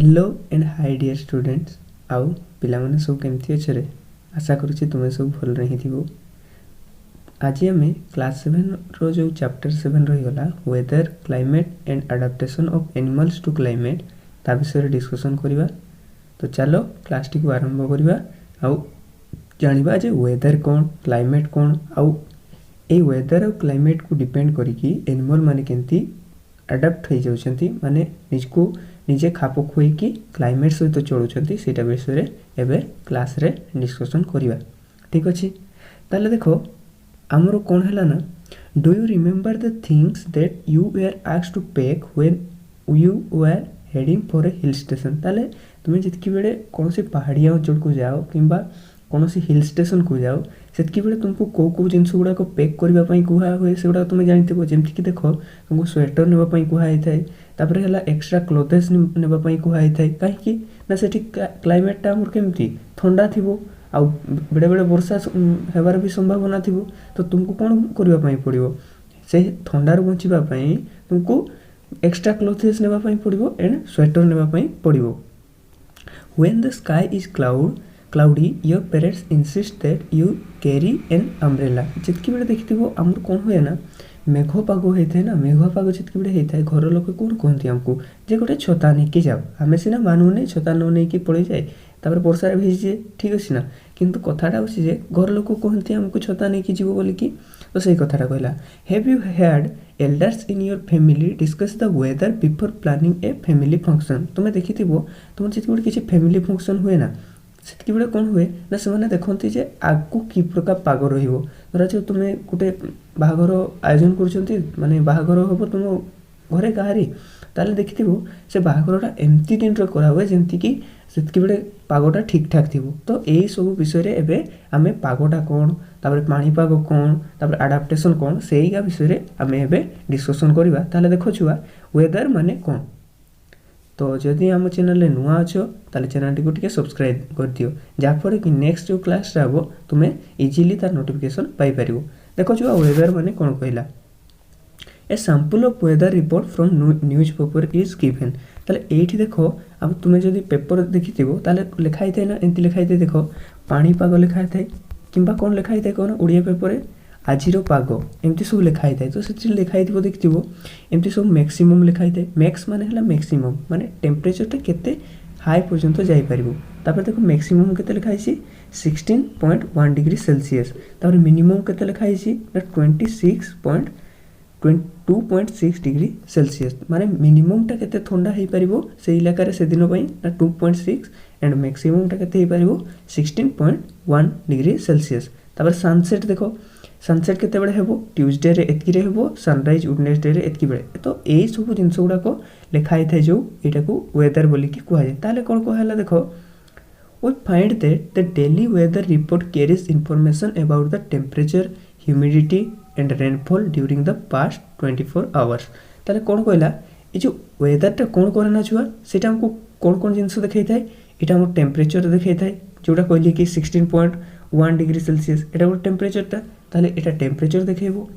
Hello and hi dear students आउ पिलामाने सब केमती अच्छे आशा करुच्ची तुम्हें सब भल रही थी। आज आम क्लास 7 रो जो चैप्टर 7 रहीगला weather climate and adaptation of animals to climate ता विषय डिस्कशन करवा। तो चलो क्लास टी को आरंभ करवा आउ जानिबा जे वेदर कौन क्लाइमेट कौन आउ ए वेदर और क्लाइमेट को डिपेंड करिकी एनिमल माने केंती अडाप्ट हो जाउछंती माने निजको निजे खाप खुईकी क्लाइमेट सहित चलुँच से विषय एवं क्लास रे डिस्कसन करवा। ठीक अच्छे ताले देखो आमर कौन है ना do you remember the things that you were asked to pack when you were heading for a hill station. ताले तुम्हें जितकी बेले कौन सी पहाड़िया अंचल को जाओ किंबा कौन सी हिल स्टेशन को जाओ सेतकी बेले तुमको कौ जिनस गुड़ाक पैक करने कुहा हुए से गुड़ा तुम जानते जमीक देख तुमको स्वेटर नापी कुहाई थाए तापर है एक्स्ट्रा क्लोथेस नापी कुहाई थाए कहीं ना से क्लाइमेटा आमर केमती ठंडा थी आउ बेले बेले वर्षा होबार भी संभावना थी तो तुमको कौन करने पड़ो से ठंडार बचापी तुमको एक्स्ट्रा क्लोथेस नापी पड़ो एंड स्वेटर नापी पड़ो। When the sky is cloudy your parents insist that you carry an umbrella. जितकी बेले देखी आमर कौन हुए ना मेघ पाग होता है ना मेघ पाग जितकी बेले होता है घर लोग कौन कहते आमको जे गोटे छता नहीं जाओ आम सीना मानुने छता न नहीं पड़े जाए तापर वर्षा भिजे ठीक अच्छे ना किंतु कथाटा अच्छे जे घर लोग कहते आमको छता नहीं जीव बोलिकी तो सही कथाटा कहला have you had elders in your family discuss the weather before planning a family function. तुम्हें देखी तुम जितने किसी फैमिली फंक्शन हुए ना से बेले कौन हुए ना से देखते जे आगू कि प्रकार पाग रहा जो तुम्हें गोटे बाहागर आयोजन कर बाहागर हम तुम घरे कहारी ताले देखी से बाहागरटा एमती दिन कराए जमती कि से बेले पागटा ठीक ठाक थी। तो यही सब विषय एवं आम पागटा कौन तापर पाणीपाग कौन तापर आडाप्टेशन कौन से विषय आम एवं डिस्कसन करवा। ताले देखो छुआ वेदर माने कौन। तो जदि आम चैनल नुआ अच्छो ताले चैनल टी को टिके सब्सक्राइब कर दियो जहाँफल कि नेक्स्ट जो क्लास हम तुम्हें इजिली तार नोटिफिकेशन पाई पार। देखो छुआ वेदर माने कौन कहला a sample of weather report from newspaper is given. ताले एठी देखो अब तुम्हें जदि पेपर देखी ताले लिखाई थाए ना एमती लिखाई थाए देख पाणीपाग लिखाई थाए किंबा कौन लिखाई थाए कौन ओडिया पेपर आजिर पाग एमती सब लिखाई थाए तो से लिखाई देखी एमती सब मैक्सिमम लिखाई थाए मैक्स माने है मैक्सिमम माने टेम्परेचरटा केते हाई पर्यंत जापर तापर देखो मैक्सिमम केते लिखाई 16.1 डिग्री सेल्सियस तापर मिनिमम केते लिखाई 2.6 डिग्री सेल्सियस माने मिनिममटा केते ठंडा हो पारिबो से इलाकार से दिन पई ना 2.6 एंड मैक्सिममटा केते हो पारिबो 16.1 डिग्री सेल्सियस। तापर सनसेट देखो सनसेट केते बेले हेबो ट्यूसडे रे एतकी रे हेबो सनराइज वेडनेसडे रे एतकी बेले तो एई सब जिंस गुडाक लिखाई थाए जो एटा को वेदर बोली कि कुहा जाय। ताले कोन कहला देखो we find that the daily weather report carries information about the temperature humidity and rainfall during the past 24 hours. ताले कोन कहला ए जो वेदरटा कोन करे ना छुआ सेटा हमको कोन कोन जिंस देखाई थाए एटा हम टेम्परेचर देखाई थाए जोटा कहली कि 16.1 डिग्री सेल्सियस एटा गोटे टेम्परेचरटा ताले एटा टेम्परेचर देखेबो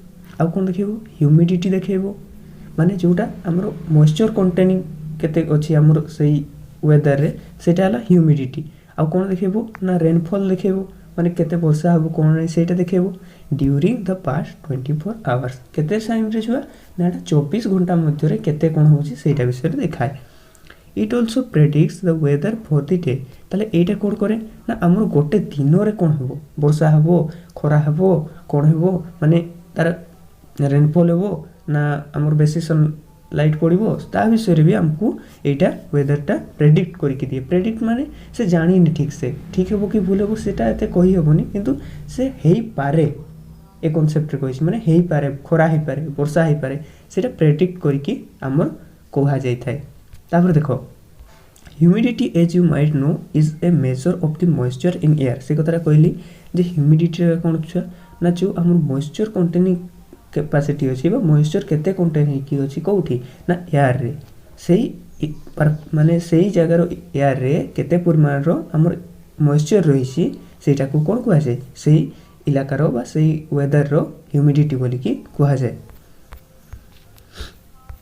आ कोन देखेबो ह्यूमिडिटी देखेबो माने जोटा हमर मॉइस्चर कंटेनिंग केते अछि हमर सही वेदर रे सेटा हला ह्यूमिडिटी आ कोन देखेबो ना रेनफॉल देखेबो माने केते वर्षा हबो कोन नै सेटा देखेबो ड्यूरिंग द पास्ट 24 आवर्स केते टाइम रे छुआ ना 24 घंटा मध्य रे केते कोन होछि सेटा विषय रे देखाय। It also predicts the weather for the day. ताले एटा कोड करे ना हमर गोटे दिन रे कोन हबो वर्षा हबो खरा हबो कोन हबो माने तार रेनफॉल हबो ना हमर बेसी सन लाइट पड़ो ता विषय भी हमको एटा वेदरटा प्रेडिक्ट करके दिए। प्रेडिक्ट माने से जानी ठीक से ठीक हेबो कि भूल हेबो सेटा एते कहि हेबोनी किंतु से हेई पारे ए कॉन्सेप्ट रे कहि माने हेई पारे खरा हेई पारे वर्षा हेई पारे सेटा प्रेडिक्ट करके हमर कोहा जाय थाए। तापर देखो humidity as you might know is a measure of the moisture in air. से कथाटा कहली जे ह्यूमिडिटी कौन छुआ ना जो हमर मॉइस्चर कंटेनिंग कैपेसिटी अच्छी मॉइस्चर केते कंटेन होकी अछि कोठी ना एयर रे सही माने सही जगार एयर रे केते परिमाण रो हमर मॉइस्चर रहिछि सेटा को कोन कुहा जाय सही इलाकार बा सही वेदर रो ह्यूमिडिटी बोली कि कुहा जाय।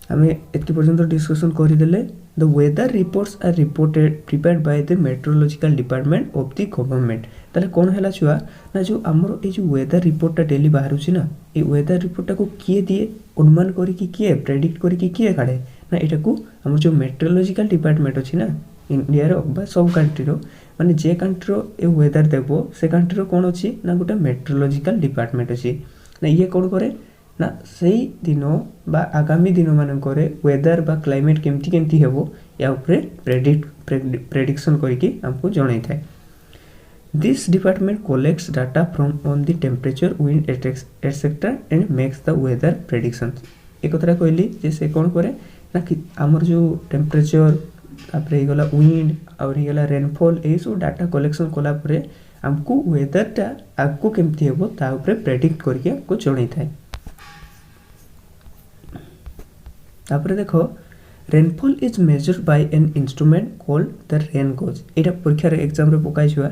हमें एतकी पर्यंत डिस्कशन करि देले the weather reports are reported prepared by the meteorological department of the government. ताले कौन है छुआ ना जो आमर ये जो वेदर रिपोर्टा डेली बाहर ना ये वेदर रिपोर्टा को किए दिए अनुमान करके किए प्रेडिक्ट करके किए काढ़े ना यहाँ को आम जो मेट्रोलॉजिकल डिपार्टमेंट अच्छी ना इंडिया सब कंट्री माने जे कंट्री ए वेदर देव से कंट्री कौन अच्छी ना गोटे मेट्रोलॉजिकल डिपार्टमेंट अच्छी ना ये कौन करे ना से दिन बा आगामी दिन मानक वेदर बा क्लाइमेट केमती केमती हेबो या उपरे प्रेडिक्शन करके हमको जणाई थाए। This department collects data from on the temperature wind etcetera and makes the weather prediction. एक कथा कहली जे से कौन करे ना कि आमर जो टेम्परेचर तापर गला विंड और गला रेनफॉल ये सब डाटा कलेक्शन कला परे हमको वेदरटा आगको केमती हेबो ता उपरे प्रेडिक्ट करके हमको जणाई थाए। तापर देखो rainfall is measured by an instrument called the rain goes. एटा परीक्षा एग्जाम रे पकाई छुआ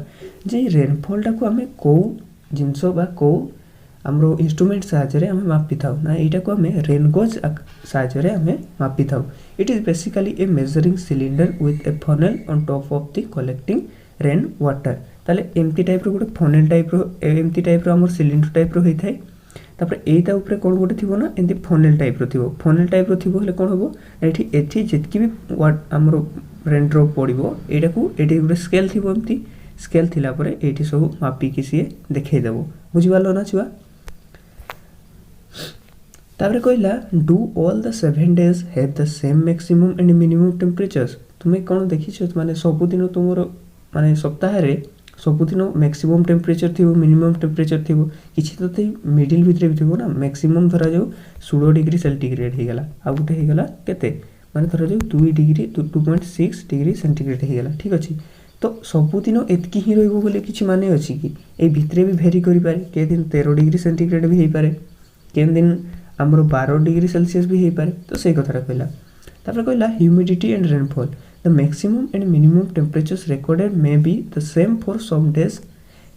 जे रेनफॉल को आमे को जिनस बा को हमरो इंस्ट्रूमेंट साहाय्य आमे मापी थाउ ना एटा को आमे रेन गोज साहाय्य आमे मापी थाउ। It is basically a measuring cylinder with a funnel on top of the collecting rain water. ताले एमती टाइप रो गोटे फनेल टाइप रो एमती टाइप रो हमर सिलिंडर टाइप रो होई थाए। तापर एटा ऊपर कौन गोटे थी ना एमती फनेल टाइप रो थी फनेल टाइप रो थी हेले कौन हम एठी जितकी भी आमर रेन ड्रॉप पड़ो यहाँ को ये गोटे स्केल थी एमती स्केल थिला परे एठी सब मापिकी सी देखई देबो बुझिपारलो ना छुआ। तापर कहला do all the 7 days have the same maximum and minimum temperatures. तुम्हें कौन देखी माने सबुदिन तुम माने सप्ताह सबुदिन मैक्सिमम टेम्परेचर थी मिनिमम टेम्परेचर थी किसी तो मिडिल भितर भी थी ना मैक्सिमम धरा जाऊ 16 डिग्री सेंटीग्रेड हो गला आ गोटे हो गला केते माने धरा जाऊ 2 डिग्री 2.6 डिग्री सेंटीग्रेड हो गला ठीक अच्छे। तो सबुदिन एतकी ही रहिबो बोले किछि माने अछि कि ए भितरे भी भेरी करि पारे के दिन 13 डिग्री सेंटीग्रेड भी हो पारे के दिन हमरो 12 डिग्री सेल्सियस भी हो पारे। तो से कथा कहला तापर कहला humidity and rainfall the maximum and minimum temperatures recorded may be the same for some days।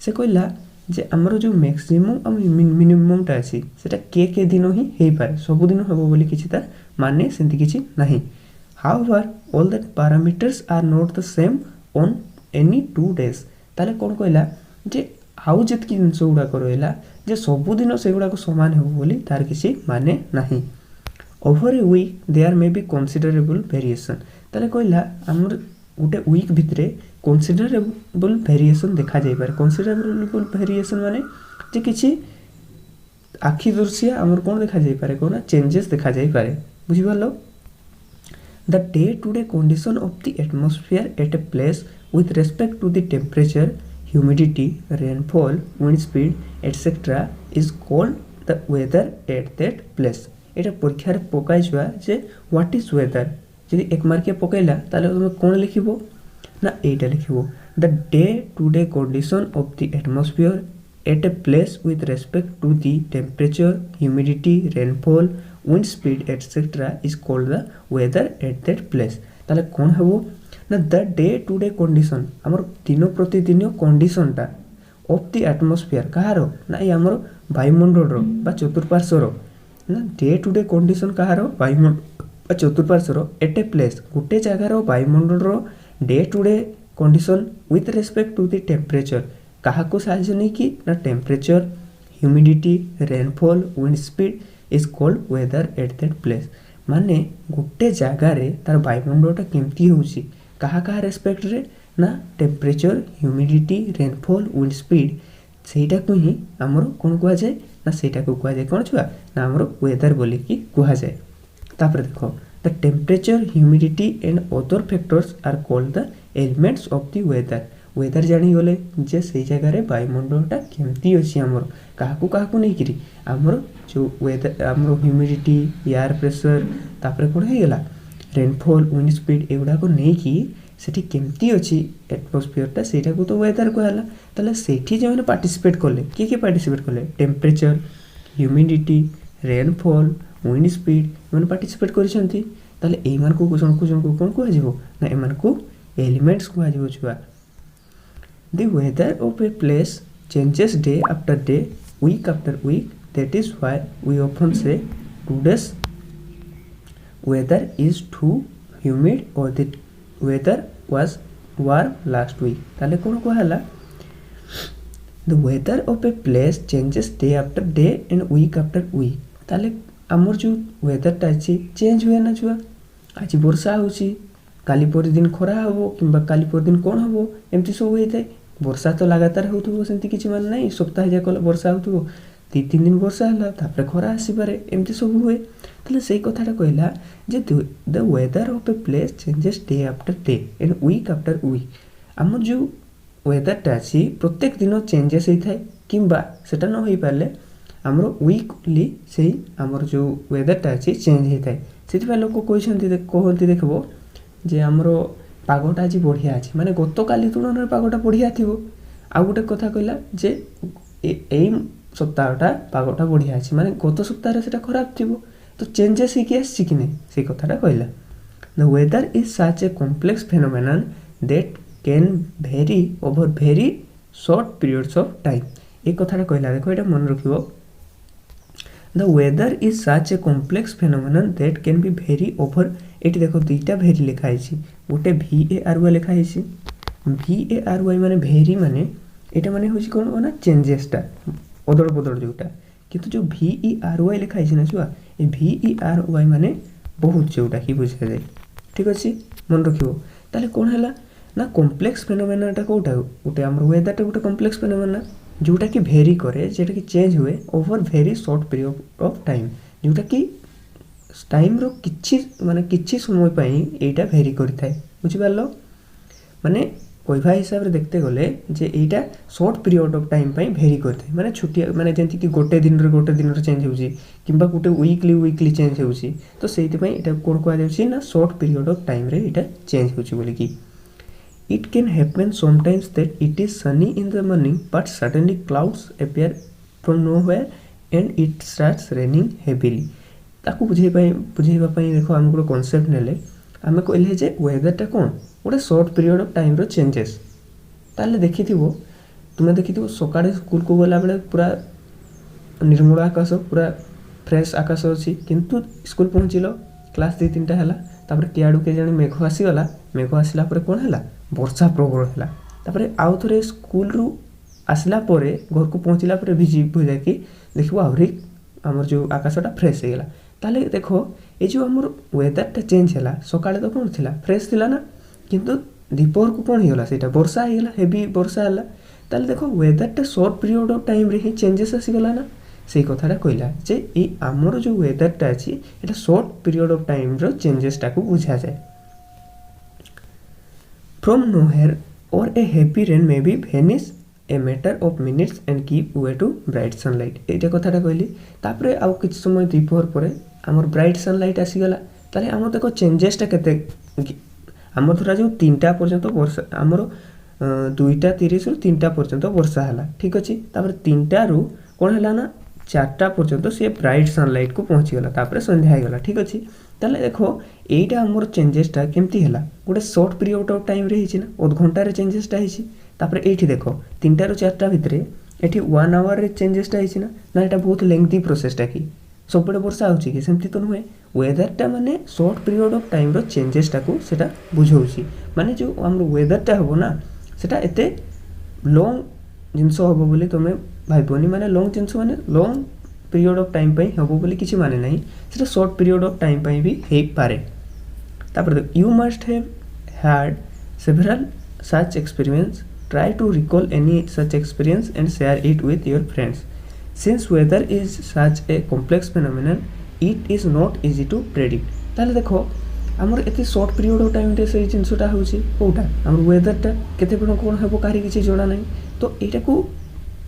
से कहला जे हमरो जो मैक्सिमम और मिनिमम टा अछि सेटा के दिन ही हे पारे सब दिन हेबो बोली किछि ता माने सेंति किछि नाही। however all the parameters are not the same on any 2 days। ताले कोन कहला जे आउ जतकी जिंस गुडा करैला जे सब दिन से गुडा को समान हेबो बोली तार किछि माने नाही। over a week there may be considerable variation। ताले कहला हमर गोटे वीक भितरे कनसिडरेबल वेरिएशन देखा जाय पारे। कनसिडरेबल वेरिएशन माने जे किछि आखि दृश्य हमर कोन देखा जाय पारे कोना चेंजेस देखा जाय पारे बुझि पारलो। The day to day condition of the atmosphere at a place with respect to the temperature humidity rainfall wind speed etcetera is called the weather at that place. एटा परीक्षा रे पकाई छुआ जे व्हाट इज वेदर यदि एक मार्किया पकईला ताले तुम कौन लिखिबो ना एटा लिखिबो the day to day condition of the atmosphere at a place with respect to the temperature humidity rainfall wind speed etcetera is called the weather at that place. ताले कौन हेबो ना the day to day condition हमर दिन प्रतिदिन कंडीशनटा of the atmosphere कहारो ना ये हमर वायुमंडल रो बा चतुर्पार्श्व रो ना डे टू डे कंडीशन कहारो वायुमंडल चतुर्पार्श्वर एट ए प्लेस गोटे जगार वायुमंडल day to day condition with respect to the temperature क्या साहाଯ୍य नहीं कि ना temperature humidity rainfall wind speed is called weather at that place. माने गोटे जगार तार वायुमंडलटा केमती होउची कहा रेस्पेक्ट रे ना temperature humidity rainfall wind speed सेटा को ही आमर कौन कह जाए ना सेटा को कह जाए कौन छुआ ना आमर वेदर बोली कि कह जाए। तापर देखो the temperature humidity and other factors are called the elements of the weather. Weather जानी गले जे से जगह वायुमंडलटा केमती अछि हमर काहाकू नहीं करी हमर जो वेदर हमर ह्यूमिडिटी एयर प्रेशर तापर कोन हे गेला रेनफॉल विंड स्पीड एगुडा को नहीं कि सेठी केमती अछि एटमॉस्फेयरटा सेटा को तो वेदर कहला। ताले सेठी जे माने पार्टिसिपेट करले के पार्टिसिपेट करले temperature humidity rainfall wind speed मैंने पार्टिसिपेट करछंती ताले एई मान को कोन को आजिवो ना ए मान को एलिमेंट्स को आजिवो छुआ। The weather of a place changes day after day week after week that is why we often say today's weather is too humid or the weather was warm last week. ताले कौन कहला the weather of a place changes day after day and week after week. ताले आमर जो weather टा अछि change हुए ना छुआ आज वर्षा होची काली पर दिन खरा हबो किंबा काली पर दिन कोन हबो एमती सब होई थाए वर्षा तो लगातार होथबो सेंती किछि मान नाही सप्ताह जाक वर्षा होथबो 2-3 दिन वर्षा हला तापर खरा आसी पारे एमती सब हुए ताले सेई कथाटा कहला जे the weather of a place changes day after day and week after week आमर जो वेदर टा अछि प्रत्येक दिन चेंजेस होई थाए किंबा सेटा न होई पाले आमर वीकली सेई आमर जो वेदर टा अछि चेंज होई थाए सेति लोक कहती देखबो जे आमर पागटा आज बढ़िया अच्छे माने गत काली तुलन पागटा बढ़िया थी आउ गोटे कथा कहला जे एई सप्ताहटा पागटा बढ़िया अच्छे माने गत सप्ताह से खराब थी तो चेंजेस ही आसी कि नहीं से कथाटा कहला the weather is such a complex phenomenon that can very over very short periods of time ये कथाटा कहला देखो ये मन रखिबो the weather is such a complex phenomenon that can be very over एटी देखो दुईटा भेरी लिखाई गोटे VARY लिखाई VARY माने भेरी माने एटा माने होची कोन ना चेंजेसटा अदल बदल जोटा किंतु जो VERY लिखाई ना छुआ ए VERY माने बहुत जोटा कि बुझा जाए ठीक अछि मन रखिबो ताले कोन हला ना कॉम्प्लेक्स फेनोमेनाटा कोटा गोटे हमर वेदरटा गोटे कॉम्प्लेक्स फेनोमेना जोटा कि भेरी करे जेटा कि चेंज हुए over very short period of time जोटा कि टाइम रो किछि माने किछि समय पई एटा भेरी करि थाए बुझि पारलो माने कहवा हिसाब रे देखते गले जे एटा शॉर्ट पीरियड ऑफ टाइम पई भेरी करि थाए माने छुट्टी माने जेंति कि गोटे दिन रे चेंज होउची किंबा गोटे वीकली चेंज होउची तो सेति पई एटा कोन कहवा जाउची ना शॉर्ट पीरियड ऑफ टाइम रे एटा चेंज होउची बोली कि it can happen sometimes that it is sunny in the morning but suddenly clouds appear from nowhere and it starts raining heavily ताकू बुझेबा पई देखो हम को कांसेप्ट नेले आमे कहले जे वेदर टा कोन गोटे शॉर्ट पीरियड ऑफ टाइम रो चेंजेस ताले देखिथिबो तुमे देखिथिबो सकाळे स्कूल को गला बेले पूरा निर्मल आकाश पूरा फ्रेश आकाश अछि किंतु स्कूल पहुंचिलो क्लास 2-3टा हला तापर कियाडू के जने मेघ आसी गला मेघ आसिला परे कोन हला वर्षा प्रबल हला तापर आउ थरे स्कूल रु आसिला परे घर को पहुंचिला परे भिजी भुजा कि देखिबो आवरी हमर जो आकाशटा फ्रेश हेला ताले देखो ए जो हमर वेदर टा चेंज हला सकाळे तो कोन थिला फ्रेश थिला ना किंतु दीपर को कोन हेला सेटा वर्षा हेला हेवी वर्षा हला ताले देखो वेदर टा शॉर्ट पीरियड ऑफ टाइम रे ही चेंजेस आसी गला ना सेई कथाटा कहला जे ए हमर जो वेदर टा अछि एटा शॉर्ट पीरियड ऑफ टाइम रो चेंजेस टा को बुझा जाय फ्रॉम नोवेयर और a heavy rain may be vanish a matter of minutes and give way to bright sunlight एटा कथाटा कहली तापरे आउ किछ समय दीपर परे हमर ब्राइट सनलाइट आसी गला ताले हमर देखो चेंजेस टा केते हमर थरा जो 3टा पर्यंत वर्षा हमर 2:30 रु 3टा पर्यंत वर्षा हला ठीक अछि तापर 3टा रु कोन हला ना 4टा पर्यंत से ब्राइट सनलाइट को पहुंची गला तापर संध्या गला ठीक अछि ताले देखो एटा हमर चेंजेस टा केमती हला गोटे शॉर्ट पीरियड ऑफ टाइम रे हिची ना ओद घंटा रे चेंजेस टा हिची तापर एठी देखो 3टा रु 4टा भितरे एठी 1 आवर रे चेंजेस टा हिची ना एटा बहुत लेंथी प्रोसेस टा की सब बड़े वर्षा होची कि सेमती तो नहुए वेदर टा माने शॉर्ट पीरियड ऑफ टाइम रो चेंजेस टा को सेटा बुझौची माने जो हमर वेदर टा हबो ना सेटा एते लॉन्ग जिंसो हबो बोली तमे भाइबोनी माने लॉन्ग जिंसो माने लॉन्ग पीरियड ऑफ टाइम पई हबो बोली किछि माने नाही सेटा शॉर्ट पीरियड ऑफ टाइम पई भी हेइ पारे तापर you must have had several such experience try to recall any such experience and share it with your friends since weather is such a complex phenomenon it is not easy to predict ताले देखो हमर एते short period of time रे से जिंसटा होची कोटा हमर weather टा केते पण कोन हेबो कारी किछि जोडा नाही तो एटा को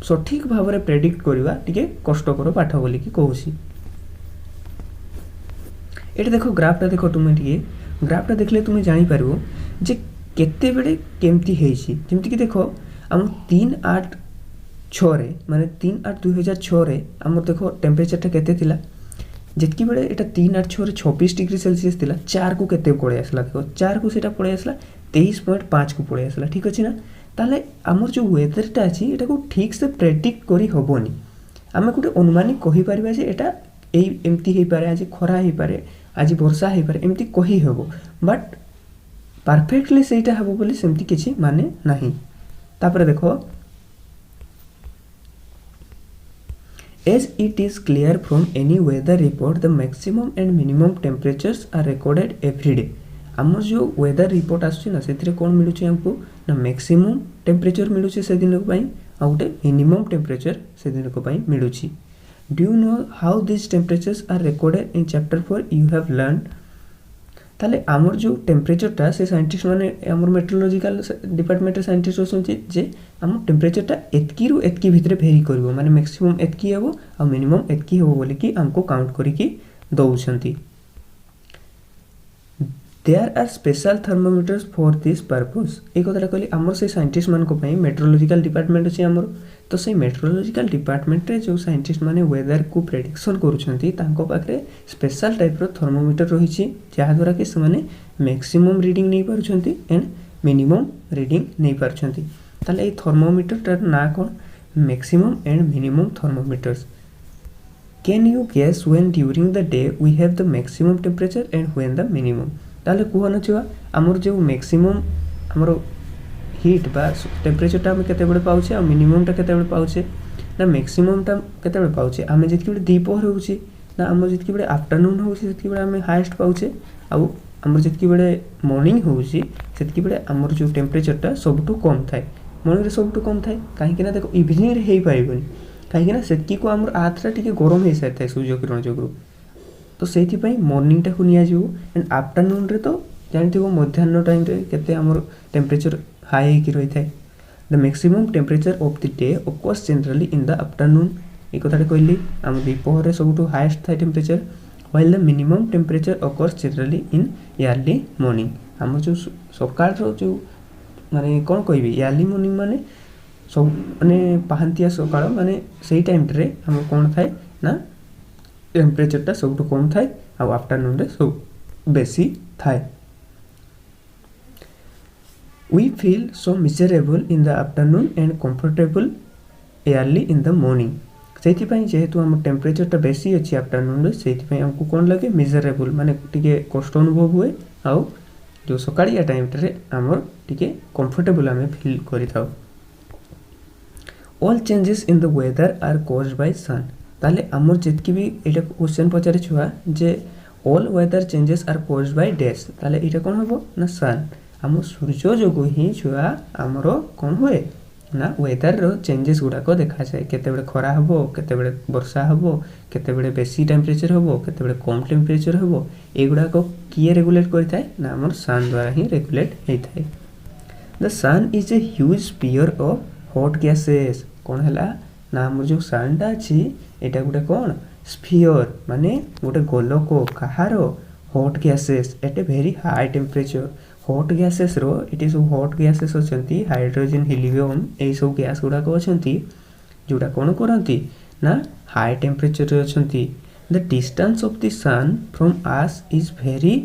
सठिक भाव रे प्रेडिक्ट करबा टिके कष्टकर पाठ बोली कि कहूसी एटा देखो ग्राफ टा देखो तुमे टिके ग्राफ टा देखले तुमे जानि पारबो जे केते बेडे केमती हेछि जेमति कि देखो हम 3-8-6 रे माने 3-8-2006 रे हमर देखो टेम्परेचर टा केते थिला जेतकी बेडे एटा 3-8-6 रे 26 डिग्री सेल्सियस थिला 4 को केते पळे आसला देखो 4 को सेटा पळे आसला 23.5 को पळे आसला ठीक अछि ना ताले हमर जो वेदर टा अछि एटा को ठीक से प्रेडिक्ट करी हबोनी आमे गुटे अनुमानिक कहि परिबा जे एटा एई एमती हेई पारे आज खरा हेई पारे आज वर्षा हो पारे एमती कही हेबो बट परफेक्टली सेटा हेबो बोली सेमती किछि माने नाही। तापर देखो as it is clear from any weather report the maximum and minimum temperatures are recorded every day। आमर जो वेदर रिपोर्ट आसुची ना सेथिरे कोन मिलुची हमको ना मैक्सिमम टेम्परेचर मिलुची से दिन को पई आ उटे मिनिमम टेम्परेचर से दिन को पई मिलुची। Do you know how this temperatures are recorded in chapter 4 you have learn. ताले आमर जो टेम्परेचरटा से साइंटिस्ट माने आमर मेट्रोलॉजिकल डिपार्टमेंट साइंटिस्ट होसंती जे आम टेम्परेचरटा एतकी रु एतकी भितरे भेरी करबो माने मैक्सिमम एतकी हेबो आ मिनिमम एतकी हेबो बोली कि हमको काउंट करिकि दउछंती। There are special thermometers for this purpose. एक कथा कहली आमर से साइंटिस्ट मान को पई मेट्रोलॉजिकल डिपार्टमेंट अछि आमर तो से मेट्रोलॉजिकल डिपार्टमेंट रे जो साइंटिस्ट माने वेदर को प्रेडिक्शन करूछंती तांको पाखरे स्पेशल टाइप रो थर्मोमीटर रहिछि जहा द्वारा कि समाने मैक्सिमम रीडिंग नै पारुछंती एंड मिनिमम रीडिंग नै पारुछंती। ताले ए थर्मोमीटर टर ना कोन maximum and minimum thermometers. Can you guess when during the day we have the maximum temperature and when the minimum. ताले कुहन छुआ हमर जो मैक्सिमम हमर हीट बा टेम्परेचरटा हम केते बडे पाउछे आ मिनिममटा केते बडे पाउछे ना मैक्सिममटा केते बडे पाउछे आमे जितकी बडे दीपहर होउची ना हमर जितकी बडे आफ्टरनून होउची जितकी बडे आमे हाईएस्ट पाउछे आ हमर जितकी बडे मॉर्निंग होउची जितकी बडे हमर जो टेम्परेचरटा सबटु कम थाए मॉर्निंग रे सबटु कम थाए काहे कि ना देखो इवनिंग रे हेई पाइबनी काहे कि ना सेतकी को हमर आथरा टिके गरम हेई साइथाय सूर्य किरण जोगु तो सेथि पई मॉर्निंग टा को निया जिवो एंड आफ्टरनून रे तो जानथिबो मध्याह्न टाइम रे केते हमर टेम्परेचर हाई की रही थाए। The maximum temperature of the day occurs generally in the afternoon. ए कथाटे कहली हम दीपहर रे सबटु हाईएस्ट थाए temperature while the minimum temperature occurs generally in early morning. हम जो सकाळ रो जो माने कोन कहबी अर्ली मॉर्निंग माने सब माने पाहंतिया सकाळ माने सेही टाइम रे हम कोन थाए ना टेम्परेचरटा सबटु कम थाए आ आफ्टरनून रे सब बेसी थाए। We feel so miserable in the afternoon and comfortable early in the morning। सेथि पई जेहेतु हम टेम्परेचरटा बेसी अछि आफ्टरनून रे सेथि पई हमको कोन लागे मिजरेबल माने टिके कष्ट अनुभव हुए आ जो सकाळिया टाइम रे हमर टिके कंफर्टेबल हमें फील करि थाउ। All changes in the weather are caused by sun. ताले हमर जेतकी भी एटा क्वेश्चन पचारे छुआ जे all weather changes are caused by dash ताले एटा कोन हबो ना सन। आम सूर्य जोगु ही छुआ आमर कौन हुए ना वेदर रो चेंजेस गुड़ाक देखा जाए केते बेले खरा हबो केते बेले वर्षा हबो केते बेले बेसी टेम्परेचर हबो केते बेले कम टेम्परेचर हबो ए गुड़ाक किए रेगुलेट करिथाय ना आमर सन द्वारा ही रेगुलेट हेइथाय। The sun is a huge sphere of hot gases. कोन हला ना आमर जो सन टा अछि एटा गुटे कोन स्फीयर माने गुटे गोलक कहारो hot gases at a very high temperature. Hot gases रो इट सब हॉट गैसेस अछंती हाइड्रोजन हीलियम ए सब गैस गुडा को अछंती जोडा कोन करंती ना हाई टेम्परेचर रे अछंती। The distance of the sun from us is very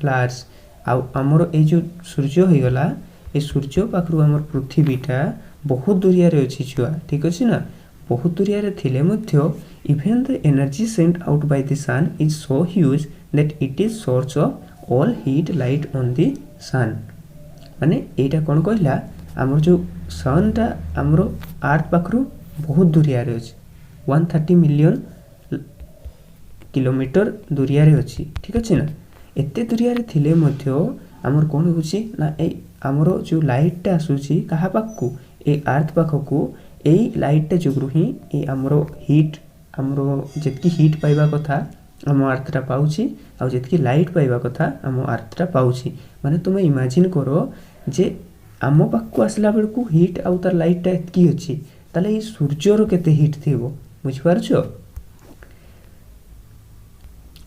large. आ हमर ए जो सूर्य होई गला ए सूर्य पाखरु हमर पृथ्वीटा बहुत दूरिया रे अछि छुआ ठीक अछि ना बहुत दूरिया रे थिले मध्य even the energy sent out by the sun is so huge that it is source of all heat light on the sun. माने एटा कोन कहला हमर जो सन टा हमर अर्थ पाखरु बहुत दूरिया रे अछि 130 मिलियन किलोमीटर दूरिया रे अछि ठीक अछि ना एते दूरिया रे थिले मध्य हमर कोन होछि ना ए हमर जो लाइट टा आसुछि कहा पाखकु ए अर्थ पाखकु ए लाइट टा जोगरु ही ए हमर हीट हमर जेतकी हीट पाइबा कथा हम अर्थटा पाउछि आ जेतकी लाइट पाइबा कथा हम अर्थटा पाउछि। माने तुमे इमेजिन करो जे आम पाखकु आसला बेलकु हीट आउ तार लाइट टा एतकी अछि ताले ई सूर्य रो केते हीट थिबो बुझि पारछो।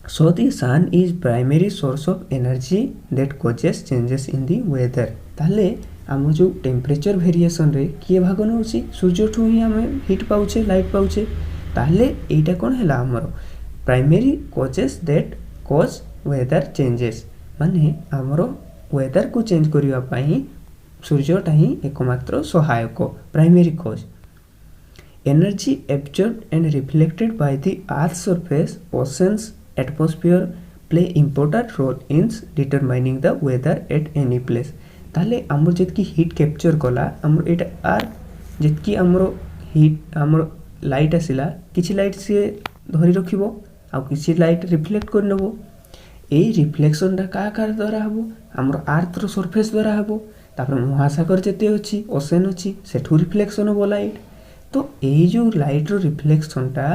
So the sun is primary source of energy that causes changes in the weather. ताले आम जो टेम्परेचर वेरिएशन रे किए भाग नउछि सूर्य ठु ही हम हीट पाउछे लाइट पाउछे ताले एटा कोन हला हमर primary causes that cause weather changes. माने हमर वेदर को चेंज करिवा पई सूर्यटा ही एकमात्र सहायक primary cause. Energy absorbed and reflected by the earth surface oceans atmosphere play important role in determining the weather at any place ताले आमर जितकी हीट कैप्चर कला आमर एटा आर जितकी आमर हीट आमर लाइट आसिला किछि लाइट से धरी रखिबो आ किछि लाइट रिफ्लेक्ट कर नबो एई रिफ्लेक्शन टा का द्वारा हबो आमर अर्थ रो सरफेस द्वारा हबो तापर महासागर जेते अछि ओशन अछि सेठू रिफ्लेक्शन हबो लाइट तो एई जो लाइट रो रिफ्लेक्शन टा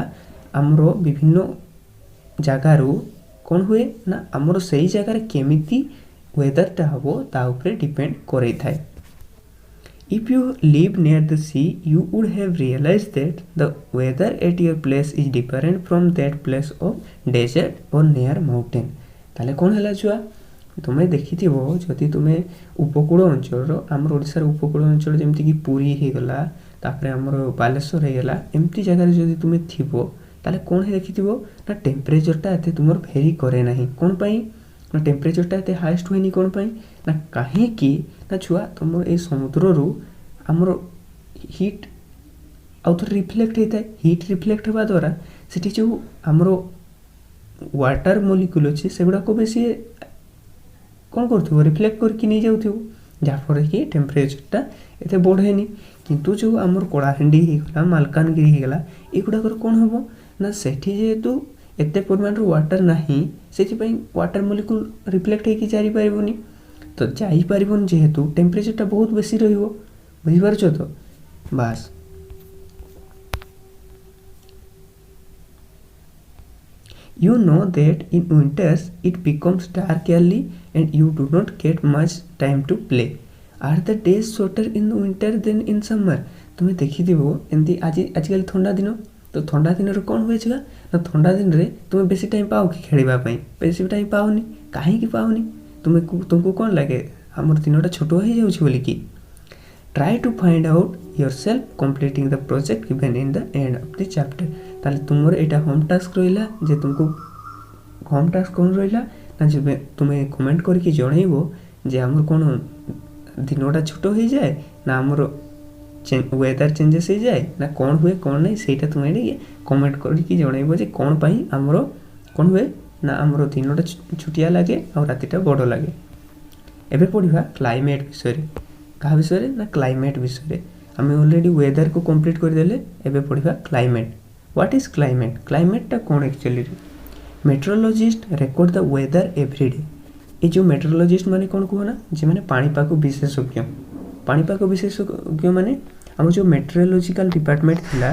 आमर विभिन्न जगारू कौन हुए ना आमर सही जगार केमिति वेदर टा हबो ता ऊपर डिपेंड करै थाए If you live near the sea, you would have realized that the weather at your place is different from that place of desert or near mountain. ताले कौन है छुआ तुम्हें देखी जदि तुम्हें उपकूल अंचल आमर ओडिशार उपकूल अंचल जमती कि पुरी हो गला तापर आमर बालेश्वर हो गला एमती जगह जदि तुम्हें थिबो ताले कौन है देखी ना टेम्परेचरटा एते तुमर भेरी करे नाही कौन पाई ना टेम्परेचरटा एते हाईएस्ट हुएनी कौन पाई ना कहीं ना छुआ तुम ए समुद्र रु आमर हीट आउ थ रिफ्लेक्ट होता है हीट रिफ्लेक्ट होगा द्वारा से जो आमर वाटर मोलिक्यूल अच्छे से गुड़ाक बेसी कौन कर रिफ्लेक्ट करके नहीं जाऊ जहाँफल कि टेम्परेचरटा एत बढ़ेनि किंतु जो आमर कलाहांडी होगा मालकानगिरी होगा युगुड़ाक कौन हम ना सेठी जेहेतु एत परिमाण वाटर ना से वाटर मोलिक्यूल रिफ्लेक्ट होकर जारी पारबनी तो जापरन जेहेतु टेम्परेचरटा बहुत बेसी बुझीपारछ तो बास You know that in winters it becomes dark early and you do not get much time to play. Are the days shorter in winter than in summer? तुम्हें देखी एमती आजिकल ठंडा दिन तो ठंडा दिन कौन हुए ना ठंडा दिन रे तुम्हें बेसी टाइम पाओ कि खेलवाई बेसी टाइम पाओनी कहीं पाओनी तुमको कौन लगे आमर दिनटा छोट हो जाऊँ बोलिकी try to find out yourself completing the project given in the end of the chapter ताले तुमर एटा होम टास्क रहिला जे तुमको होम टास्क कौन रहिला ना जे तुम्हें कमेंट करके जनइबो जे हमर कौन दिनटा छोट हो जाए ना हमर वेदर चेंजेस हो जाए ना कौन हुए कौन नहीं सेटा तुम्हें कमेंट करके जनइबो जे कौन पाई हमर कौन हुए ना हमर दिनटा छुटिया लगे और रातिटा बड़ लगे एबे पढ़िबा क्लाइमेट विषय क्या विषय ना क्लाइमेट विषय आम ऑलरेडी वेदर को कंप्लीट करदेले एबे पढ़िबा क्लाइमेट व्हाट इज क्लाइमेट क्लाइमेटटा कौन actually meteorologist record the weather everyday ये जो मेट्रोलॉजिस्ट माने कौन कहना जे माने पाणीपाग विशेषज्ञ माने आम जो मेट्रोलॉजिकल डिपार्टमेंट थिला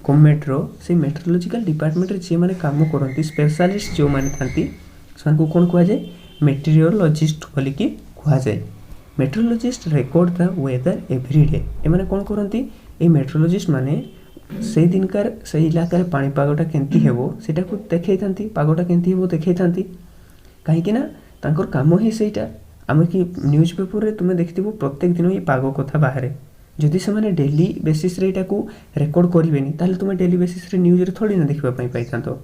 गवर्नमेंट से मेट्रोलॉजिकल डिपार्टमेंट रे जे माने काम करती स्पेशलिस्ट जो माने थांती सन को कौन कहा जाए मेटेरियोलॉजिस्ट बोलिकी कहा जाए meteorologist record the weather every day एमाने कौन करती ये मेट्रोलॉजिस्ट माने से दिनकार से इलाकार पाणीपागटा केमती हेबो सेटा को देखै थांती पागटा केमती हेबो देखै थांती कहीं ना तांकर काम ही सेटा आमे कि न्यूज पेपर रे तुमे देखिथिबो प्रत्येक दिन ये पाग कथा बाहर जदि से माने डेली बेसिस रे एटा को रिकॉर्ड करिवेनी ताले तुमे डेली बेसिस रे न्यूज रे थोड़ी ना देखबा पई पाइथांतो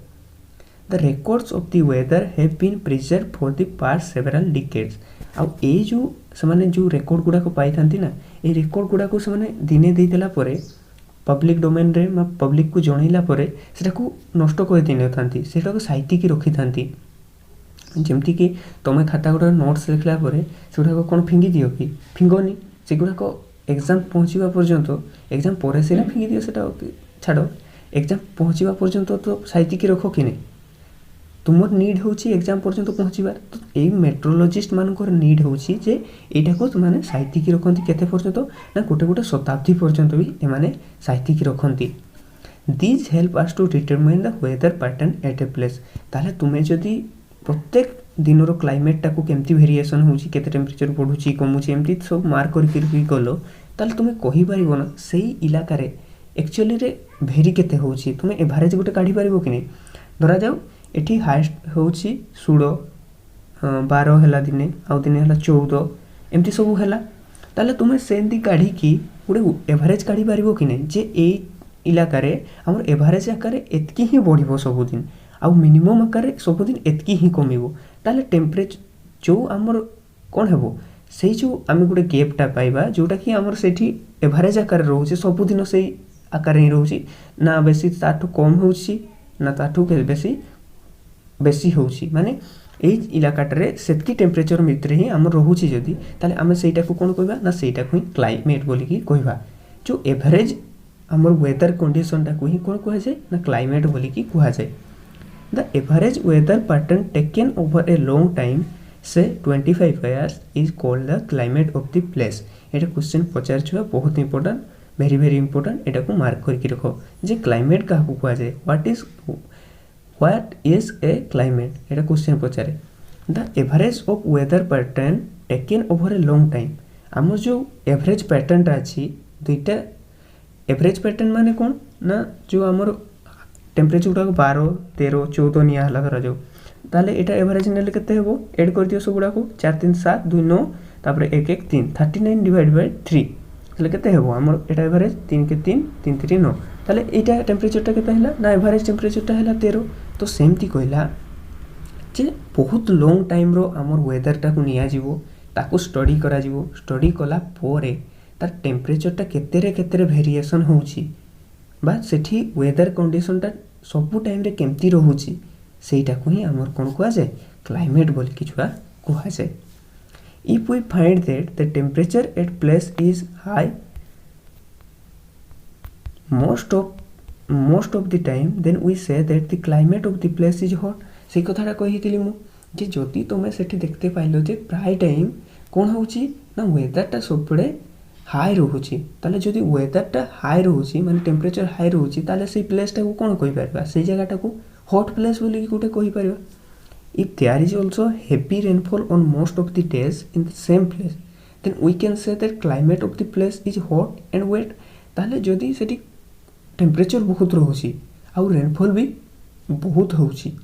The records of the weather have been preserved for the past several decades. आउ ए जो समाने जो रेकॉर्ड गुड़ा को पाई थांती ना ए रेकॉर्ड गुड़ा को समाने दिने दे देला परे पब्लिक डोमेन रे मा पब्लिक को जणैला परे सेटा को नष्ट कर दिने थांती सेटा को साइती की रखी थांती जेमती कि तमे खाता गुड़ा नोट्स लिखला परे सेटा को कोन फिंगी दियो कि फिंगोनी से गुड़ा को एग्जाम पहुंचीबा पर्यंत एग्जाम परे सेना फिंगी दियो सेटा छाड़ो एग्जाम पहुंचीबा पर्यंत तो साइती की रखो कि नहीं तुमर नीड होची एग्जाम पर्यंत पहुँचबार तो ये मेट्रोलॉजिस्ट मानकर नीड होची जे एटा को तुमाने साइती की रखती केते पर्यंत ना गोटे गोटे शताब्दी पर्यंत भी एमाने साइती की रखती this help us to determine the weather pattern at a place ताले तुमे जदि प्रत्येक दिनर क्लाइमेटा को केमती वेरिएशन होची केते टेम्परेचर बढ़ुची कमुची एमती सब मार्क करके गलो ताले तुमे कहि परिबो ना सेही इलाका रे एक्चुअली रे भेरी केते होची तुमे एवरेज गोटे काढी परिबो कि नहीं धरा जाऊ एठी हाईएस्ट होची 16 12 हैला दिने आउ दिने हैला 14 एमती सब हैला ताले तुमे सेंती काढी की गोटे एवरेज काढी परिबो कि नहीं जे ए इलाका रे हमर एवरेज आकार एतकी ही बढ़िबो सब दिन आउ मिनिमम आकार सब दिन एतकी ही कमिबो ताले टेम्परेचर जो हमर कोन हेबो सेही जो आमे गोटे गैपटा पाइबा जोटा कि हमर सेठी एवरेज आकार रहउचे सब दिन सेही आकार ही रहउची ना बेसी ताठू कम होउची ना ताठू बेसी बेसी होउची माने एई इलाकाटारे सेतकी टेम्परेचर भितर ही आम रोचे जदि ताले आम सेटा को कौन कहवा ना सेटा को ही क्लाइमेट बोलिकी कहवा जो एवरेज आमर वेदर कंडीशनटा को ही कौन कह जाए ना क्लाइमेट बोलिकी कह जाए the average weather pattern taken over a long time say 25 years is called the climate of the place एटा क्वेश्चन पचार छुआ बहुत इंपोर्टेंट वेरी वेरी इंपोर्टेंट एटा को मार्क करके रखो जे क्लाइमेट क्या कह जाए व्हाट इज ए क्लाइमेट एटा क्वेश्चन पचारे the average of weather pattern taken over a long time आम जो एवरेज पैटर्नटा अच्छी दुईटा एवरेज पैटर्न माने कौन ना जो आमर टेम्परेचर गुड़ाक 12 13 14 निया हला धरा जाऊ ताले एटा एवरेज नेले केते हेबो ऐड कर दियो सब गुड़ाक 4 3 7 2 9 तापर 1 1 3 39 डिवाइड बाय 3 ताले केते हेबो हमर एटा एवरेज 3 के 3 3 3 9 ताले एटा टेम्परेचरटा केते हला ना एवरेज टेम्परेचरटा हला 13 तो सेमती कहला जे बहुत लॉन्ग टाइम रो हमर वेदरटा को निया जीवो ताको स्टडी करा जीवो स्टडी कला पोरे तार टेम्परेचरटा केतेरे केतेरे वेरिएशन होउची बा सेठी वेदर कंडीशनटा सब टाइम रे केमती रहूची सेटा को ही हमर कोन कह जाए क्लाइमेट बोल कि छुआ कह जाए if we find that the temperature at place is high most of the time then we say that the climate of the place is hot से कथाटा कहिथिली मु जे जति तुमे सेठी देखते पाइलो जे प्राय टाइम कोन होउची ना वेदरटा सबडे हाई रोचे ताले जदि वेदरटा हाई रोचे माने टेम्परेचर हाई रोचे ताले से प्लेसटा को कौन कहि परबा से जगहटा को हॉट प्लेस बोली गोटे कहि परबा if there is also heavy rainfall on most of the days in the same place then we can say that climate of the place is hot and wet ताले जदि सेठी टेम्परेचर बहुत रोचे आ rainfall भी बहुत होउची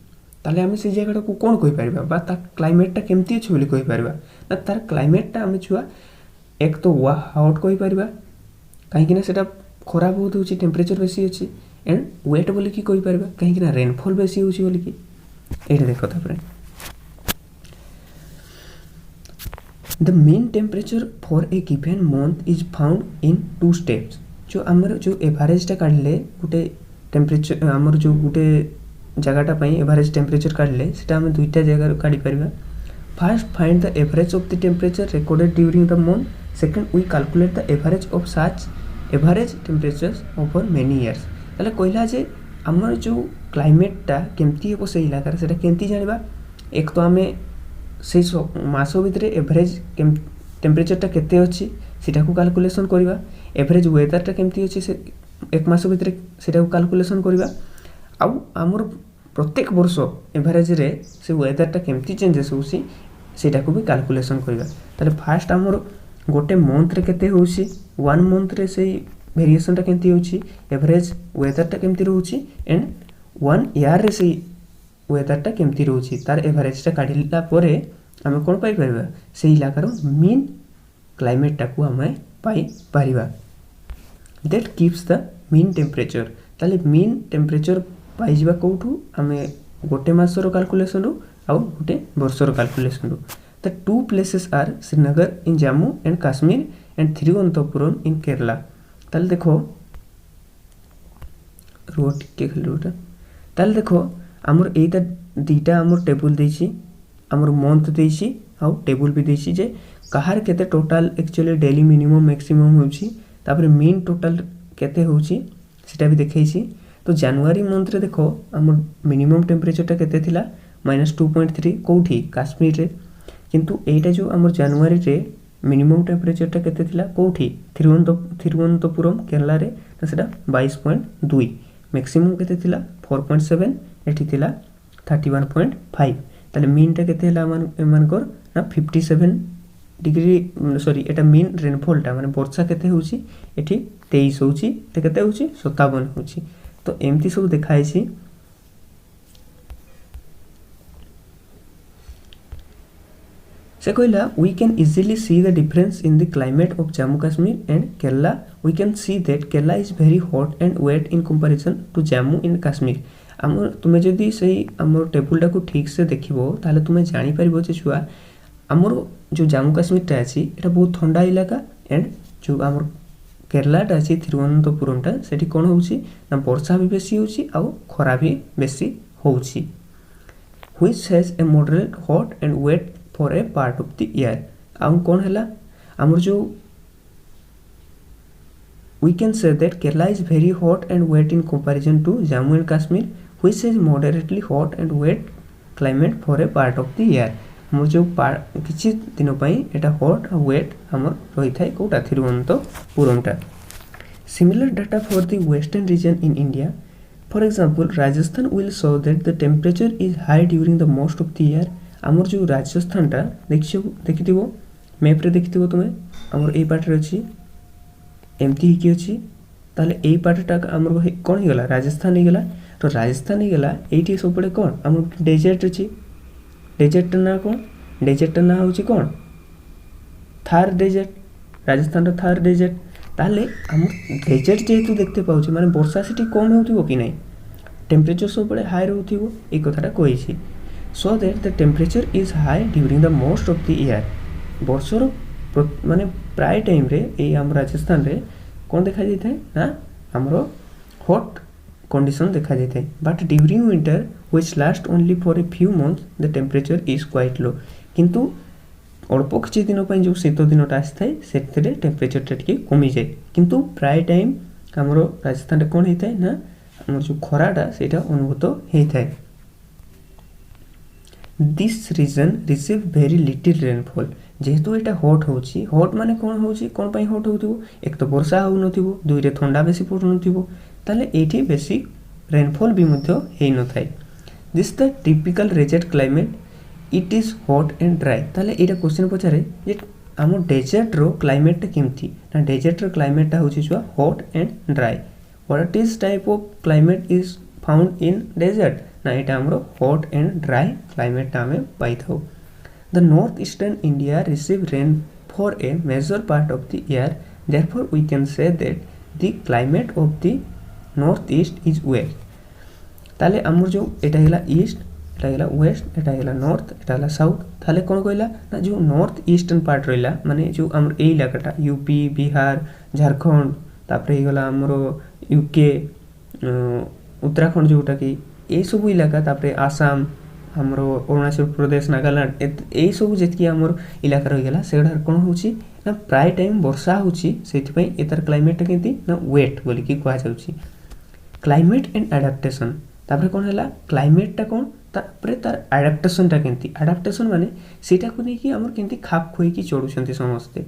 ताले आमे से जगहटा को कौन कहि परबा बा ता क्लाइमेटटा केमती अछि बोली कहि परबा ना तार क्लाइमेटटा आमे छुआ एक तो वा हॉट कहि परबा कहीं सेटा खरा बहुत होची टेम्परेचर बेसी अछि एंड वेट बोली कि कहि परबा कहीं रेनफॉल बेसी होची बोली कि एटा देखो तापरे the mean temperature for a given month is found in 2 steps जो हमर जो एवरेजटा काढले गुटे टेम्परेचर हमर जो गुटे जगहटा पई एवरेज टेम्परेचर काढले सेटा हम दुईटा जगह काढी परबा first find the average of the temperature recorded during the month second we calculate the average of such average temperatures over many years ताले कहला जे हमर जो क्लाइमेटटा केमती हेबो से इलाका सेटा केमती जानिबा एक तो हमें से मास भितर एवरेज टेम्परेचरटा केते अछि सेटा को कैलकुलेशन करबा एवरेज वेदरटा केमती अछि से एक मास भितर सेटा को कैलकुलेशन करबा आ हमर प्रत्येक वर्ष एवरेज रे से वेदरटा केमती चेंजेस होउसी सेटा को भी कैलकुलेशन करबा ताले फास्ट हमर गोटे मंथ रे केते होउसी 1 मंथ रे से वेरिएशनटा केमती होउची एवरेज वेदरटा केमती रहउची एंड 1 ईयर रे से वेदरटा केमती रहउची तार एवरेजटा काढिला परे हम कोन पाई परबा से इलाका रो मीन क्लाइमेटटा को हम पाई परिबा that keeps the mean temperature ताले मीन टेम्परेचर पाई जिबा कोठू हमें गोटे मासर कैलकुलेशन रो आउ गोटे वर्षर कैलकुलेशन रो the two places are Srinagar in Jammu and Kashmir and Thiruvananthapuram in Kerala ताले देखो रोट के खाली रोटा ताले देखो हमर एटा दीटा हमर टेबल देछि हमर मंथ देछि आउ टेबल भी देछि जे कहार केते total actually daily minimum maximum होउछि तापर मीन टोटल केते होउछि सेटा भी देखैछि तो जनवरी मंथ रे देखो हमर मिनिमम टेम्परेचरटा केते थिला -2.3 कोठी काश्मीर रे किंतु एटा जो हमर जनवरी रे मिनिमम टेम्परेचरटा केते थिला कोठी थिरुवनंतपुरम केरला रे त सेटा 22.2 मैक्सिमम केते थिला 4.7 एठी थिला 31.5 ताले मीनटा केते हला मानकर ना 57 डिग्री सॉरी एटा मीन रेनफॉलटा माने वर्षा केते होउची एठी 23 होउची ते केते होउची 57 होउची तो एमती सब देखाई छी से कहला we can easily see the difference in the climate of Jammu Kashmir and Kerala. We can see that Kerala is very hot and wet in comparison to Jammu and Kashmir. हमर तुमे जदी सही हमर टेबलटा को ठीक से देखिबो ताले तुमे जानि परिबो जे छुआ हमर जो जम्मू कश्मीर टा अछि एटा बहुत ठंडा इलाका एंड जो हमर केरला टा अछि थिरुवनंतपुरम टा सेठी कोन होउची ना वर्षा भी बेसी होउची आ खरा भी बेसी होउची which has a moderate hot and wet for a part of the year। आउ कौन है आमर जो we can say that Kerala is very hot and wet in comparison to Jammu and Kashmir which is moderately hot and wet climate for a part of the year। आमर जो किसी दिन एटा hot और वेट आमर रही था कौटा थिरुवनंतपुरमटा। Similar data for the western region in India, for example Rajasthan will show that the temperature is high during the most of the year। आमर जो राजस्थान टा देखिथिबो मैप रे देखिथिबो तुमे आमर एई पार्ट रे अछि एमती ही अच्छी ताले एई पार्टटा आमर कौन हो गला राजस्थान हो गला। तो राजस्थान हो गला एटी सब पड़े कौन आमर डेजर्ट अच्छी डेजर्ट ना कौन डेजर्ट ना होची कौन थार डेजर्ट राजस्थान थार डेजर्ट ताले आमर डेजर्ट जेहेतु देखते पाउची माने वर्षा सेठी कम होउथिबो कि नै टेम्परेचर सब पड़े हाई रहउथिबो ए कथाटा कहिछि। So that the temperature is high during the most of the year वर्षर माने प्राय टाइम रे ए आम राजस्थान रे कौन देखा जाए ना आमर हॉट कंडीशन देखा जाए but during winter which last only for a few months the temperature is quite low किंतु अल्प किसी दिन जो शीत दिनटा आसी से टेम्परेचरटा टी कमी जाए किंतु प्राय टाइम आमर राजस्थान कौन होता है ना आमर जो खराटा से अनुभूत होता है। This region receive very little rainfall जेहेतु यहाँ हट होची हट माने कौन होची कौन पाई हट होथिबो एक तो वर्षा हो नथिबो दुई रे ठंडा बेसी पड़ु नथिबो ताले एठी बेसी रेनफॉल भी मध्य हेइ न थाए। दिस द टिपिकल रेजेट climate it is hot and dry ताले एटा क्वेश्चन पचारे जे आम डेजर्ट रो क्लाइमेट केमथी ना डेजर्ट रो क्लाइमेट ता होची छुआ hot and dry. What is type of climate is found in desert ना एटा हमरो हॉट एंड ड्राई क्लाइमेट आमे पाई थाउ। The northeastern India receive rain for a major part of the year. Therefore, we can say that the climate of the northeast is wet. ताले आमर जो एटा हैला east एटा हैला waste एटा हैला नॉर्थ एटा हैला south ताले कौन कहला ना जो नॉर्थ ईस्टर्न पार्ट रहिला माने जो आमर ए इलाकाटा यूपी बिहार झारखंड तापरे गला आमर यूके उत्तराखंड जोटा कि ए सब इलाका तापरे आसाम आमर अरुणाचल प्रदेश नागालैंड यही सब जी आमर इलाका रहीगला से कौन होची ना प्राय टाइम वर्षा होची सेथिपई एतार क्लाइमेट केंती ना वेट बोली कि कहा जाउची। क्लाइमेट एंड एडाप्टेशन तापरे कौन हैला क्लाइमेटटा कौन तापरे तार एडाप्टेशनटा केंती एडाप्टेशन माने सेटा को नेकी आमर केंती खाप खोई कि चढुछंती समस्ते।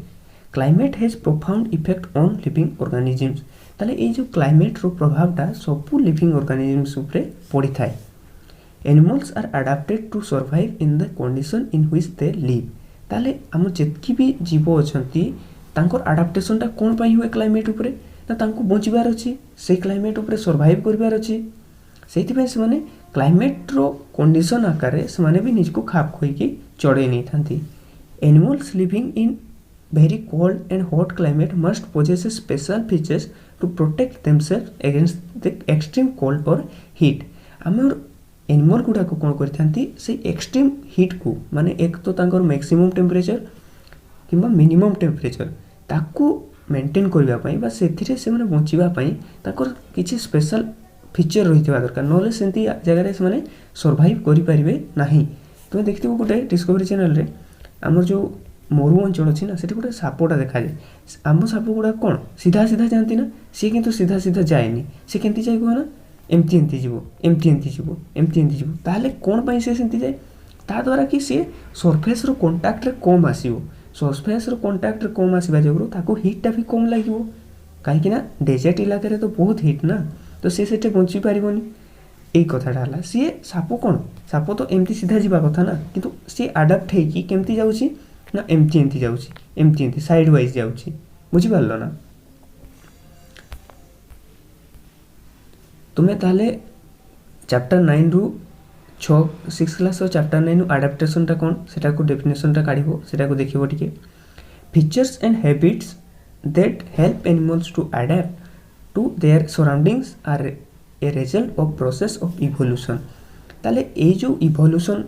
Climate has profound effect on living organisms ताले ए जो क्लाइमेट रो प्रभावटा सब लिविंग ऑर्गेनिजम्स ऊपर पड़ी थाए। Animals are adapted to survive in the condition in which they live ताले आम जेतकी भी जीव अछंती तांकर अडाप्टेशनटा कोन पई हुए क्लाइमेट ऊपर ना तांको बचिबार अछि से क्लाइमेट ऊपर सर्वाइव करबार अछि सेति पई से माने क्लाइमेट रो कंडीशन आकारे से माने भी निज को खाप खोई कि चढ़े नहीं थांती। Animals living in very cold and hot climate must possess special features to protect themselves against the extreme cold or heat। आमर एनिमल गुड़ा को कौन करथांती से एक्सट्रीम हीट को माने एक तो तांकर मैक्सिमम टेम्परेचर किंबा मिनिमम टेम्परेचर ताकू मेंटेन करबा पई बा सेथिरे से माने बंचिबा पई ताकर किछि स्पेशल फीचर रहितबा दरकार नले सेंती जगह रे से माने सर्वाइव करि परिबे नाही। तो देखथिबो गोटे डिस्कवरी चैनल रे हमर जो मरु अंचल अच्छी ना सेठी गोटे सापटा देखा जाए आम साप गुड़ा कौन सीधा सीधा जाती ना सी किंतु सीधा सीधा जाएनी सी केमती जाए कह ना एमती एमती जीव एमती एमती जीव एमती एमती जीव ताहले कौन पाई से सेमती जाए ता द्वारा कि सी सरफेस रो कांटेक्ट रे कम आसीबो सरफेस रो कांटेक्ट रे कम आसीबा जोगरो ताको हीटटा भी कम लागिबो काहे कि ना डेजर्ट इलाका रे तो बहुत हीट ना तो सी सेटे बंची पारिबोनी ए कथाटा हला सी साप कौन साप तो एमती सीधा जीवा कथा ना किंतु सी अडॉप्ट हे कि केमती जाउची ना एमती एमती जाउची एमती एमती साइड वाइज जाउची बुझी पारलो ना तुम्हें ताले चैप्टर 9 रु 6 क्लास चैप्टर 9 अडाप्टेशनटा कौन सेटा को डेफिनेशनटा काढिबो सेटा को देखिबो टिके। Features and habits that help animals to adapt to their surroundings are a result of process of evolution ताले ए जो इवोल्यूशन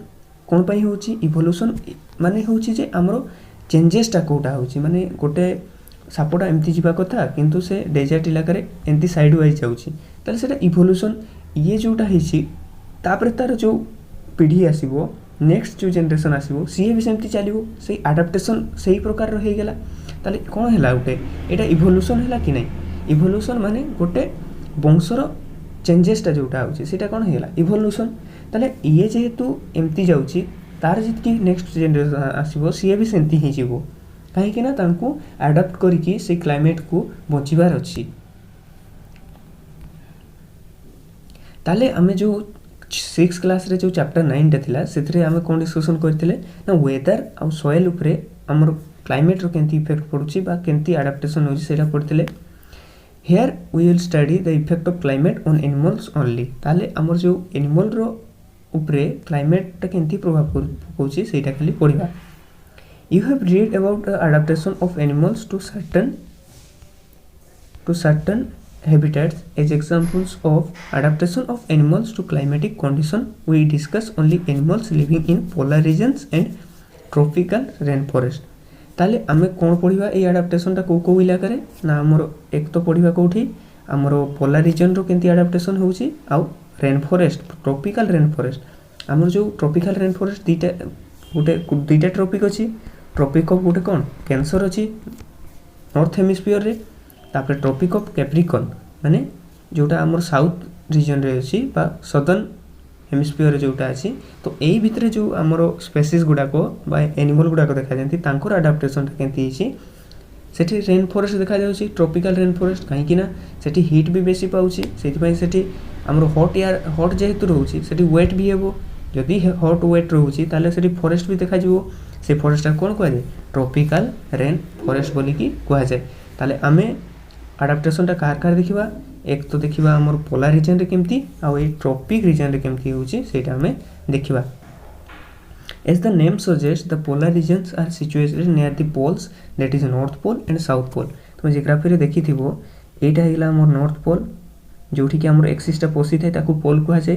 कौन पाई होची इवोल्यूशन माने होची जे हमरो चेंजेसटा कोटा होची माने गोटे सापटा एमती जीवा कथा किंतु से डेजर्ट इलाका रे एमती साइड वाइज जाउची ताले सेटा इवोल्यूशन ये जोटा हिची तापरे तार जो पीढ़ी आसो नेक्स्ट जो जेनरेशन आसो सी भी सेमती चलो से आडाप्टेसन से ही प्रकार होगा ताले कौन है गोटे यहाँ इभोल्यूशन है कि नहीं इभोल्यूशन माने गोटे वंशर चेंजेसटा जोटा होटा कौन होगा इभोल्यूशन ताले ये जेहेतु एमती जाऊँगी तार जी नेक्स्ट जेनरेशन आसो सी भी सेमती ही जीव कहीं आडाप्ट करके से क्लाइमेट को बचार अच्छी ताले आमे जो 6 क्लास रे जो चैप्टर 9 थिला सेथरे आमे कोन डिस्कशन करथिले ना वेदर आ सॉइल उपरे हमर क्लाइमेट रो केंती इफेक्ट पडुची बा केंती एडाप्टेशन होची सेटा पडथिले here we will study the effect of climate on animals only ताले हमर जो एनिमल रो उपरे क्लाइमेट ता केंती प्रभाव पकोची सेटा खाली पढिबा you have read about the adaptation of animals to certain habitats as examples of adaptation of animals to climatic condition. We discuss only animals living in polar regions and tropical rainforest. ताले आमे कौन पढ़िबा ए adaptation टा को इलाका रे ना हमर एक तो पढ़िबा कोठी हमर पोलर रीजन रो केंती एडाप्टेशन होउची आ rain forest tropical rain forest हमर जो ट्रॉपिकल रेन फॉरेस्ट दुईटा ट्रॉपिक अछि ट्रॉपिक ऑफ गोटे कौन कैंसर अछि नॉर्थ हेमिस्फीयर रे तापर ट्रॉपिक ऑफ कैप्रिकॉन माने जोटा हमर साउथ रीजन रे अछि बा सदर्न हेमिस्फीयर जोटा अछि तो एई भितरे जो हमर स्पेसीज गुडा को बा एनिमल गुडा को देखा जंती तांकर एडाप्टेशन केंती हिची सेठी रेन फॉरेस्ट देखा जाउची ट्रॉपिकल रेन फॉरेस्ट काहे कि ना सेठी हीट भी बेसी पाउची सेठी पई सेठी हमर हॉट एयर हॉट जेहेतु रहउची सेठी वेट भी हेबो जदि हॉट वेट रहउची ताले सेठी फॉरेस्ट भी देखा जिवो से फॉरेस्ट कोन कहै जाय ट्रॉपिकल रेन फॉरेस्ट बोली की कहै जाय ताले आमे एडाप्टेशन टा कार देखिबा एक तो देखिबा हमर पोलर रीजन रे केमती आ ए ट्रॉपिक रीजन रे केमती होउची सेटा हमें देखिबा as the name suggests the polar regions are situated near the poles that is north pole and south pole तो जियोग्राफी रे देखिथिबो एटा हिला हमर नॉर्थ पोल जोठी कि हमर एक्सिस टा पोसी थाय ताकू पोल कहै छै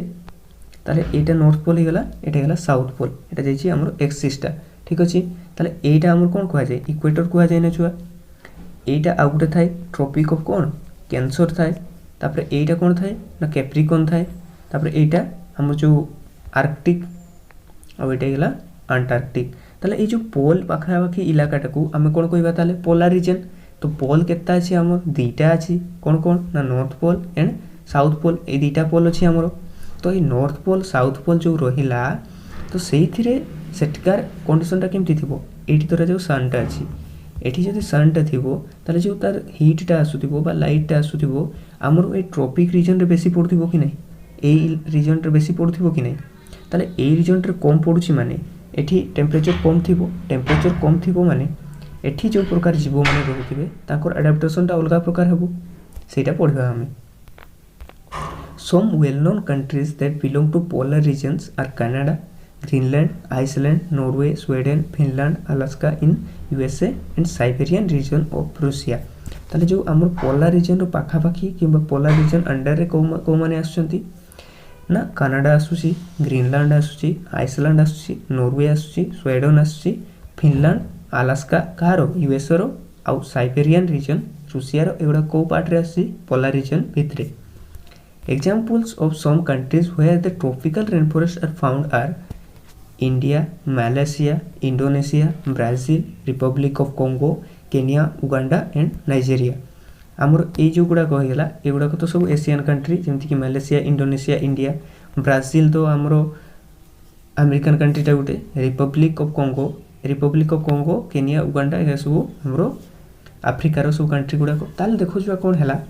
ताले एटा नॉर्थ पोल हिगला एटा हिगला साउथ पोल एटा जायछि हमर एक्सिस टा ठीक अछि ताले एटा हमर कोन कहै छै इक्वेटर कहै छै ना छुआ एटा आ गुटे थाय ट्रॉपिक ऑफ कोन कैंसर थाय तापर एटा कोन थाय ना कैप्रिकॉन थाय तापर एटा हमर जो आर्कटिक आ एटा गेला अंटार्कटिक ताले ए जो पोल पाखापाखी इलाकाटा को आमे कोन कहबा ताले पोलर रीजन तो पोल केता अछि हमर दुईटा अछि कोन कोन ना north pole and south pole ए दुईटा पोल अछि हमर तो ए नॉर्थ पोल साउथ पोल जो रहिला तो सेइथिरे सेटकार कंडीशनटा केमति थिबो एठी तोरा जो सनटा अछि एठी जदि सनटा थिबो ताले जो तार हीटटा आसुथिबो बा लाइटटा आसुथिबो हमर ए ट्रॉपिक रीजन रे बेसी पडथिबो कि नै ए रीजन रे बेसी पडथिबो कि नै ताले ए रीजन रे कम पडुछि माने एठी टेम्परेचर कम थिबो माने एठी जो प्रकार जीव माने रहुथिबे ताकर एडाप्टेशन टा अलगा प्रकार हेबो सेटा पढिबा हमें some well known countries that belong to polar regions are Canada, Greenland, Iceland, Norway, Sweden, Finland, Alaska in USA and Siberian region of Russia. ताले जो हमर पोलर रीजन रो पाखापाखी किंबा पोलर रीजन अंडर रे को माने आसुचंती ना कनाडा आसुची ग्रीनलैंड आसुची आइसलैंड आसुची नॉर्वे आसुची स्वीडन आसुची फिनलैंड अलास्का कारो यूएस रो आउ साइबेरियन रीजन रूसिया रो एगुडा को पार्ट रे आसुची पोलर रीजन भितरे examples of some countries where the tropical rainforests are found are India, Malaysia, Indonesia, Brazil, Republic of Congo, Kenya, Uganda and Nigeria. हमर ए जो गुडा कहला ए गुडा तो सब एशियन कंट्री जेमति कि मालेशिया इंडोनेशिया इंडिया ब्राजील तो हमरो अमेरिकन कंट्री टा गुटे republic of Congo Kenya Uganda ए सब हमरो अफ्रीका रो सब कंट्री गुडा को ताल देखो जो कोन हला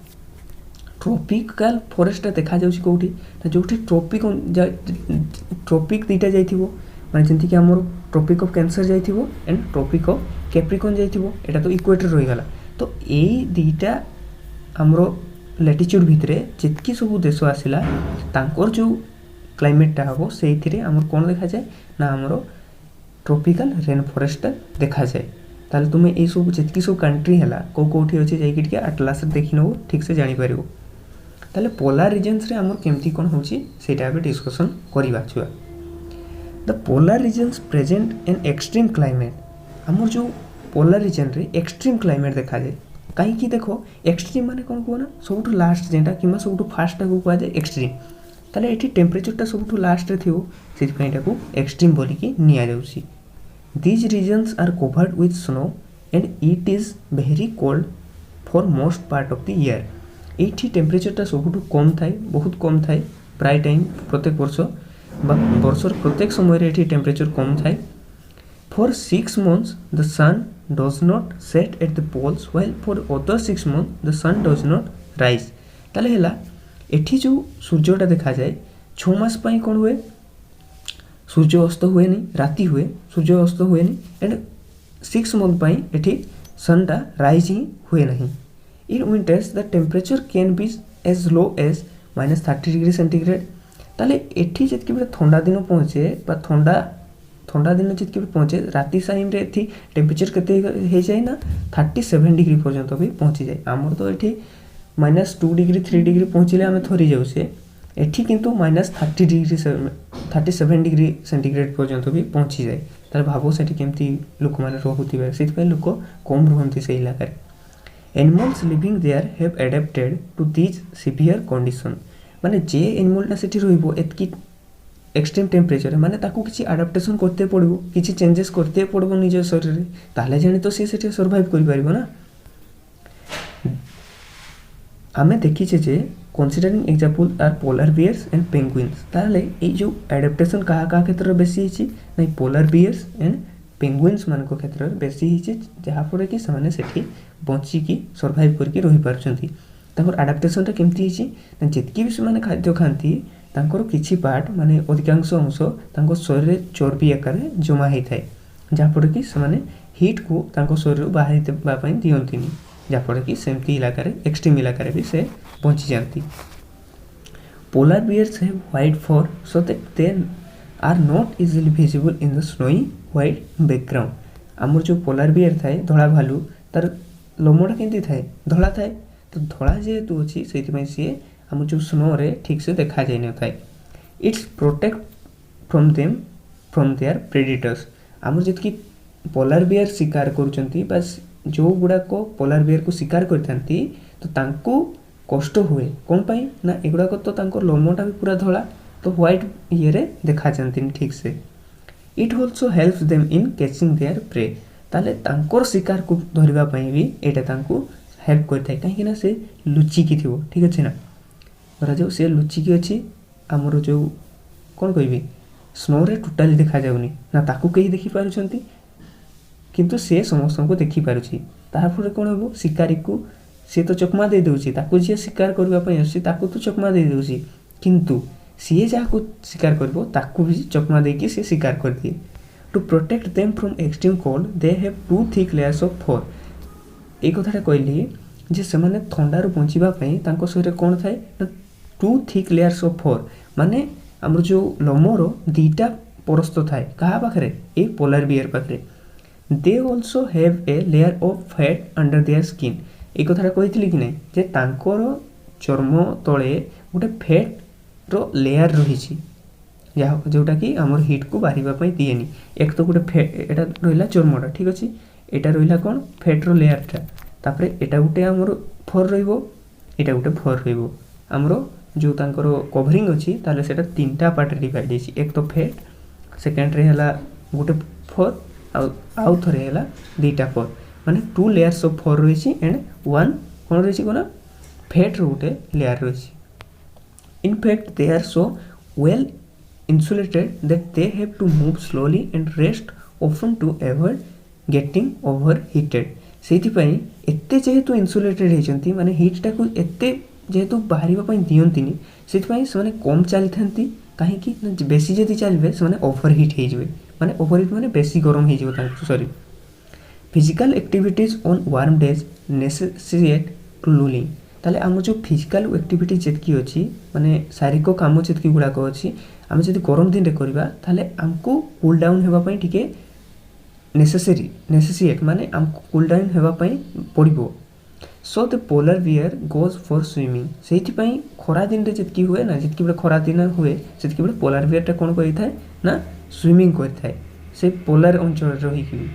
ट्रॉपिकल फॉरेस्ट देखा जाउछि कोठी ना जोठी ट्रॉपिक दीटा जाइथिबो माने जेंति कि हमर ट्रॉपिक ऑफ कैंसर जाइथिबो एंड ट्रॉपिक ऑफ कैप्रिकॉन जाइथिबो एटा तो इक्वेटर रहि गला तो एई दीटा हमरो लैटिट्यूड भितरे जितकी सब देश आसिला तांकर जो क्लाइमेट ता हबो सेइथिरे हमर कोन देखा जाय ना हमरो ट्रॉपिकल रेन फॉरेस्ट देखा जाय ताले तुमे ए सब जितकी सब कंट्री हला कोठी अछि जाई कि एटलास देखिनो ठीक से जानि परिबो ताले पोलर रीजन्स रे हमर केमती कोन होछि सेटा बे डिस्कशन करिबा छुआ the polar regions present an extreme climate हमर जो पोलर रीजन रे एक्सट्रीम क्लाइमेट देखा जाय काई कि देखो एक्सट्रीम माने कोन कोना सबटु लास्ट जेंटा किमा सबटु फास्ट को कहै जाय एक्सट्रीम ताले एठी टेम्परेचरटा सबुठु लास्ट रे थियो सेति एटाकू एक्सट्रीम बोलिकी निया जाउची। These regions are covered with snow and it is very cold for most part of the year. एठी टेम्परेचरटा सबुठु कम थाए, बहुत कम थाए प्राय टाइम प्रत्येक वर्ष बा वर्षर प्रत्येक समय रे एठी टेम्परेचर कम थाए। For 6 months the sun does not set at the poles while for other 6 months the sun does not rise. ताले हैला एठी जो सूर्यटा देखा जाए 6 मास पई कोन हुए सूर्य अस्त हुए नहीं, राति हुए सूर्य अस्त हुए नहीं एंड 6 मंथ पाई एठी सनटा राइज ही हुए नहीं। In winters the temperature can be as low as -30 degree centigrade. ताले एठी जतके बेले ठंडा दिन पहुँचे बा ठंडा दिन जतके बेले पहुँचे राति टाइम रे एठी टेम्परेचर केते हे जाय ना 37 डिग्री पर्यंत भी पहुँची जाए। आमर तो एठी -2 डिग्री 3 डिग्री पहुँचले आम थरी जाऊे, एठी किंतु -30 डिग्री 37 डिग्री सेंटीग्रेड पर्यंत भी पहुँची जाए। ताले भाबो सेठी केमती लोक माने रहुथिबे, सेति लोक कम रहंती से इलाका रे। Animals living there have adapted to this severe condition. माने जे एनिमलटा सेठी रहिबो एतकी एक्सट्रीम टेम्परेचर माने ताकू किछि एडाप्टेशन करते पड़बो, किछि चेंजेस करते पड़बो निज शरीर रे, ताले जानि तो से सेठी सर्वाइव करि परिबो ना। आमे देखिछे जे considering example are polar bears and penguins। ताले ए जो एडाप्टेशन कहा क्षेत्र में बेसी हिची नै polar bears and penguins मान को क्षेत्र में बेसी हिची, जहा पर कि समाने सेठी बंची की सर्वाइव करके रही पारछंती। तांकर एडाप्टेशन ता केमती हिची न जेतकी भी समाने खाद्य खांती तांकर किछि पार्ट माने अधिकांश अंश तांको शरीर रे चर्बी आकार जमा हेइ थाए, जहा पर कि समाने हीट को तांको शरीर बाहर देबा पई दियंतीनी, जहा पर कि सेमती इलाका रे एक्सट्रीम इलाका रे भी से पहुंची जाती। Polar bears have white fur so that they are not easily visible in the snowy white background। आमर जो पोलार बियर थाए धड़ा भालू तार लोमटा केमती थाए धड़ा थाए, तो धड़ा जेहेतु अच्छी से सी आम जो स्नो रे ठीक से देखा जाए न थाए। It's protect from them from their predators. आमर जितकी पोलार बियर शिकार करुचंती बस जो गुड़ाक पोलार बियर को शिकार करथांती तो तांको कष्ट हुए कौन पाई ना एगुड़ाक तो तांको लोमटा भी पूरा धड़ा तो व्हाइट ये रे देखा जाती ठीक से। It also helps them in catching there pray. ताले तांकोर शिकार को धरिबा पई भी एटा तांको हेल्प करथाय, काहे ना से लुचि की थिवो ठीक अछि ना। धरा जो से लुचि की अछि हमरो जो कोन कहबी स्नो रे टोटली देखा जाउनी ना ताकू केही देखि पारुछंती, किंतु से समस्त को देखि पारुछि। तार फरे कोन होबो शिकारी को सी तो चकमा दे दूसरी ताकू जी शिकार करने ताकू तो चकमा दे दूसरी, किंतु सी जहाँ को शिकार करिवो ताकू भी चकमा देकी सी शिकार कर दिए। To protect them from extreme cold they have 2 thick layers of fur. ए कथाटा कहली जे सेमाने ठंडारू बंचिबा पई तांको शरीर कोन थाए ना 2 थिक लेयर्स ऑफ फर, माने हमर जो लोमरो दीटा परस्त थाए कहा पाखरे ए पोलार बियर पाखरे। They also have a layer of fat under their skin. एक कथा कही कि नहीं जे तांकर चर्म तले गोटे फैट रो लेयर रही जोटा कि आमर हिट को बाहर दिएनी। एक तो गोटे फैट एटा रहिला चर्मटा ठीक अच्छे, एटा रहिला कौन फैट रो लेयरटा, तापरे एटा गोटे आमर फर रहिबो, एटा गोटे फर रहिबो। आमर जो तांकर कवरिंग अच्छी ताले सेटा 3टा पार्ट डिवाइड होइछि, एक तो फैट, सेकेंड रे हला गोटे फर आउ थरे हला 2टा फर, माने 2 लेयर्स ऑफ फर रही एंड 1 कौन रही कोना फैट रो गोटे लेयर रही। In fact they are so well insulated that they have to move slowly and rest often to avoid getting overheated। सेति पई एते जेहेतु इंसुलेटेड हेचंती माने हीट टा को एते जेहेतु बाहरिबा पई दियंतिनी, सेति पई से माने कम चली थांती, काहे कि बेसी जदी चलबे से माने ओवरहीट हे जबे, माने ओवरहीट माने बेसी गरम हे जबो तांको शरीर। Physical activities on warm days necessitate cooling. ताले आम जो फिजिकल एक्टिविटी जेतकी अछि माने शारीरिक काम जेतकी गुड़ाक अछि आम जदि गरम दिन रे करबा ताले आमको कूल डाउन हेबा पई टिके नेसेसिएट माने आमको कूल डाउन हेबा पई पड़िबो। So the polar bear goes for swimming. सेति पई खरा दिन रे जेतकी हुए ना, जेतकी बेले खरा दिन हुए सेतकी बेले पोलर बियर टा कोन करि थाए ना स्विमिंग करि थाए से पोलर अंचल रही कि।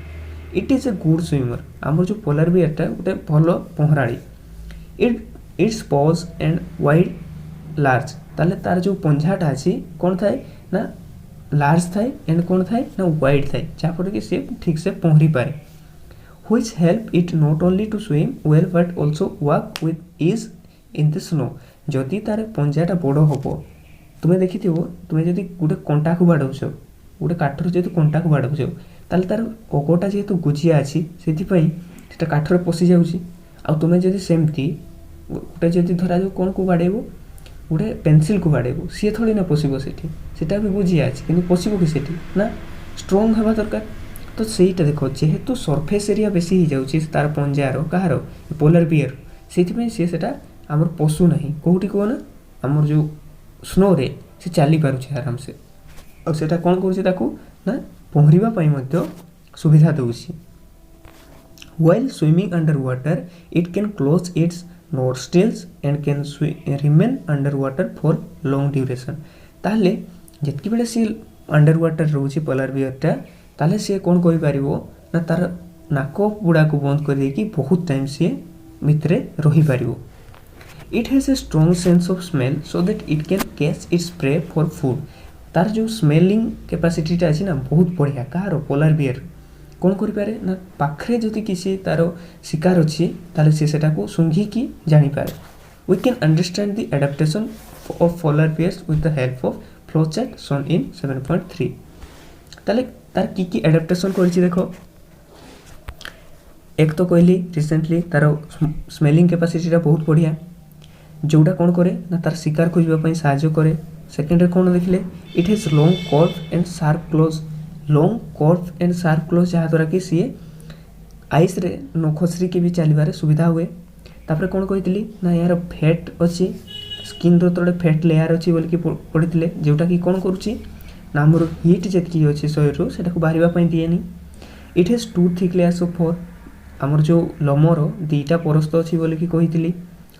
It is a good swimmer. आमर जो पोलर बियर टा गोटे भलो पहराड़ी। Its paws and wide large ताले तार जो पंजाटा अच्छी कौन थाए ना लार्ज थाए एंड कौन थाए ना वाइड थाए जहाँफल कि सी ठीक से पहरी पाए which help it not only to swim well but also walk with ease in the snow जदि तार पंजाटा बड़ हम तुम्हें देखी तुम्हें जदि गोटे कंटा को बाड़ाऊच गोटे काठर जेहतु कंटा को बाड़ाऊच ताल तार अगटा जेहतु गुजिया अच्छी से काठर पशि जाऊँगी आ तुम्हें जदि सेमती गोटे जदि धरा जाऊ कौन को बाड़ेबो गोटे पेनसिल को बाड़ेबो सी थोड़ी ना पशिबो सेटा भी गुजिया अच्छी कि पशिबो कि सेठी ना स्ट्रंग हवा दरकार तो सहीटा देख जेहेतु सरफेस एरिया बेसी हो जाऊँगी तार पंजार कहार पोलर बियर से सीटा आमर पशु ना कौटी कहना आमर जो स्नो रे से चली पारुछे आराम से और सेटा कौन करूँ ना पहरवा सुविधा दूसरी while swimming underwater it can close its nostrils and can remain underwater for long duration ताले जितकी बेले सी अंडरवाटर रोचे पोलर बियरटा ताले सी कौन करि पारिबो ना तार नाक बुड़ा को बंद कर देकी बहुत टाइम सी भितरे रही पारिबो it has a strong sense of smell so that it can catch its prey for food तार जो स्मेलिंग कैपेसिटीटा अच्छी ना बहुत बढ़िया कहार पोलर बियर कौन करें ना पाखे जदि किसी तार शिकार अच्छी ताले सी सेटा को सुंघिकी जानीपे we can understand the adaptation of polar bears with the help of flow chart shown in 7.3 ताले तार की एडाप्टेशन करिछि देखो एक तो कहली रिसेंटली तार स्मेलिंग कैपेसिटीटा बहुत बढ़िया जोटा कौन करे ना तार शिकार खोजवाई साहाय्य करे सेकेंड कौन देखिले it has long curve and sharp claws long curve and sharp claws जहाँद्वारा कि सी आइस रे नखसरी के भी चलबार सुविधा हुए तापर कौन कही ना यार फैट अच्छी स्किन रो फैट लेयर अच्छी बोल पढ़ी जोटा कि कौन करुच्ची ना आमर हिट जी अच्छी शरीर से बाहर दिएनि it has 2 thick layers of fur आमर जो लमर 2टा परस्त अच्छी बोल कही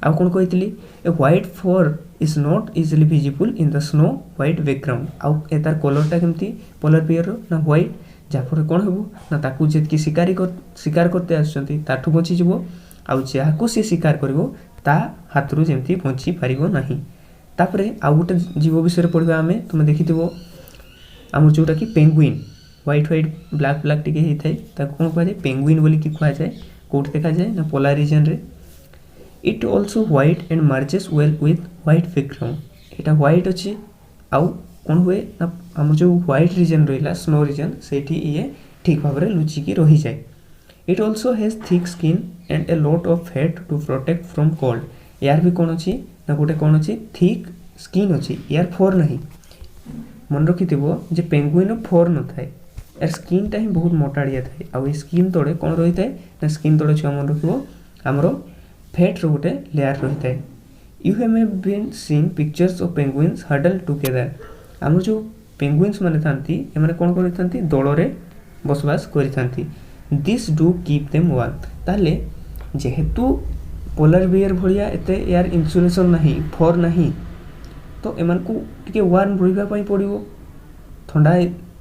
आउ कौन कही a white fur is not easily visible in the snow white background आउ तार कलरटा केमती पोलर बियर ना व्हाइट जहाँफल कौन हो ना ताकू जी शिकार करते आठू बचीज आउ जहाँ सी शिकार कर हाथ रू जमी बची पार ना तापर आउ गोटे जीव विषय पढ़ा आम तुम देखी आम जोटा कि penguin white white black black T होता है कौन कहुए पेंगुइन बोलिक कहुए कौट देखा जाए ना पोलर रीजन रे it also white and matches well with white background यहाँ व्हाइट अच्छी आउ कौन हुए ना आम जो व्हाइट रीजन रहा स्नो रीजन से ये ठीक भाव में लुचिकी रही जाए it also has thick skin and a lot of fat to protect from cold यार भी कौन अच्छी ना गोटे कौन अच्छी थिक स्किन अच्छी यार फर ना मन रखी जे पेंगुइन फर न थाए यार स्किनटा ही बहुत मोटाड़िया थाए आउ स्किन तले कौन रही है ना स्किन तले छुआ मन रख आमर फैट रो गोटे लेयर रही है you have been seen pictures of penguins huddle together आम जो पेंगुइन्स माने थांती एमाने कौन करिथांती दଳରେ बसवास करिथांती this do keep them warm ताले जेहेतु पोलर बियर भलिया एते यार इंसुलेशन नहीं फर नहीं तो एमान को टिके वार्म रहिबा पई पड़िबो ठंडा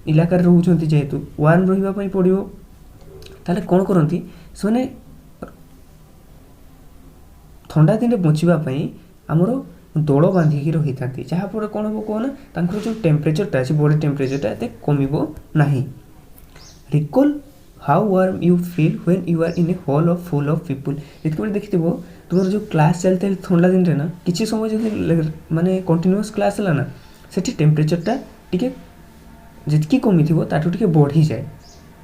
इलाका रहउछंती जेहेतु वार्म रहिबा पई पड़िबो ताले कौन करंती सोने ठंडा दिन बचापी आमर दल बांधिकी रही था जहाँफल कौन हम कहना जो टेम्परेचरटा अच्छे बॉडी टेम्परेचरटा एत कमिबो नहीं recall how warm you feel when you are in a hall of full of people जितने देखी तुम जो क्लास चलता है ठंडा दिन ना किसी समय जो माने कंटिन्यूअस क्लास है ना से टेम्परेचरटा टिके जितकी कमी थी ताठू टिके बढ़ी जाए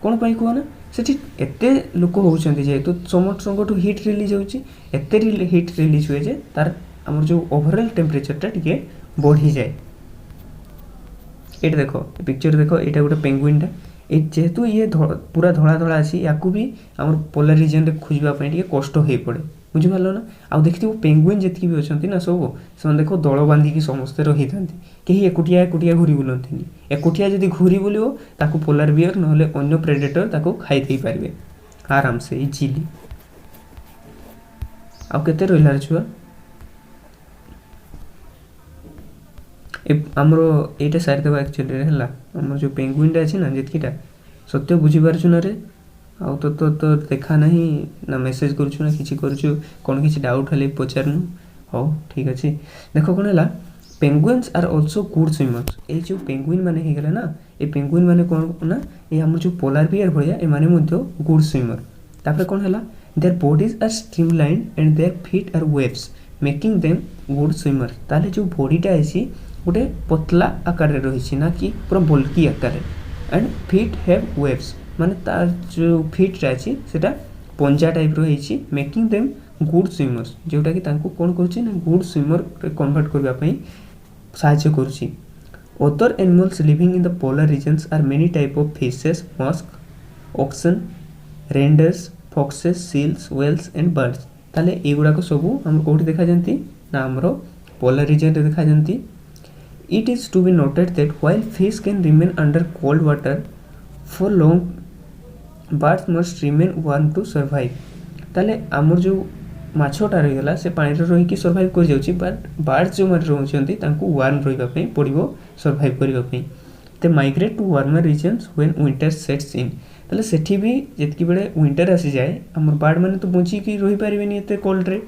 कौन पाई कहना सेठी एते लोक होउछंती जेहेतु समस्तठू हिट रिलीज होउची एते हिट रिलीज हुए जे तार आमर जो ओवरऑल टेम्परेचरटा टिके बढ़ी जाए ये देखो पिक्चर देखो ये गोटे पेंगुइनटा ये जेहेतु ये पूरा धड़ा धड़ा अच्छी या भी आम पोलर रीजन रे खोजापी कष्ट हो पड़े बुझिपार ना आउ देखी पेंगुइन जी भी अच्छा ना सब से देखो दल बांधिकी समस्ते रही था कहीं एकुटिया एकुटिया घूरी बुलती एकुटिया जब घूरी बुलो ताकू पोलर बियर ना अन्य प्रेडेटर ताकू खाई दे पारे आराम से इजिली आउ केते रहिला छुआ आमर ये सारीदेव एक्चुअली है आम जो पेंगुइनटा अच्छी ना जितकीटा सत्य बुझीपारछु ना रे आउ तो देखा नहीं ना मेसेज करूँ ना किसी करूँ कौन किसी डाउट हेल्ले पचारूँ हो ठीक अच्छे देख कौन है penguins are also good swimmers ये जो पेंगुइन माने ही गले ना ये पेंगुइन माने कौन ना ये हमर जो पोलार बियर भलिया ए माने मध्य गुड स्विमर तापर कौन है their bodies are streamlined and their feet are webs making them good swimmer ताले जो बॉडीटा है गोटे पतला आकार रे रही ना कि पूरा बल्कि आकार एंड फीट हैव वेव्स माने तार जो फीट अच्छी सेटा पंजा टाइप रही मेकिंग देम गुड स्विमर्स जोटा कि तांको कौन करुच्ची ना गुड स्विमर कन्वर्ट करने साहाय्य करुच्ची other animals living in the polar regions are many type of fishes musk oxen reindeers foxes seals whales and birds ताले एगुड़ाक सब आम कौटी देखा जाती ना आमर पोलर रीजन रे देखा जाती it is to be noted that while fish can remain under cold water for long birds must remain warm to survive ताले आमर जो माछटा रहीगला से पानी रही सर्वाइव कर जाउछि बट बर्ड्स जो मारे रहउछन्ती तांको वार्म रहिबा पई पड़िबो सर्वाइव करिबा पई ते migrate to warmer regions when winter sets in ताले सेठी भी जेतकी बेले विंटर आसी जाए हमर बर्ड माने तो बंची की रही पारिबेनी एते कोल्ड रे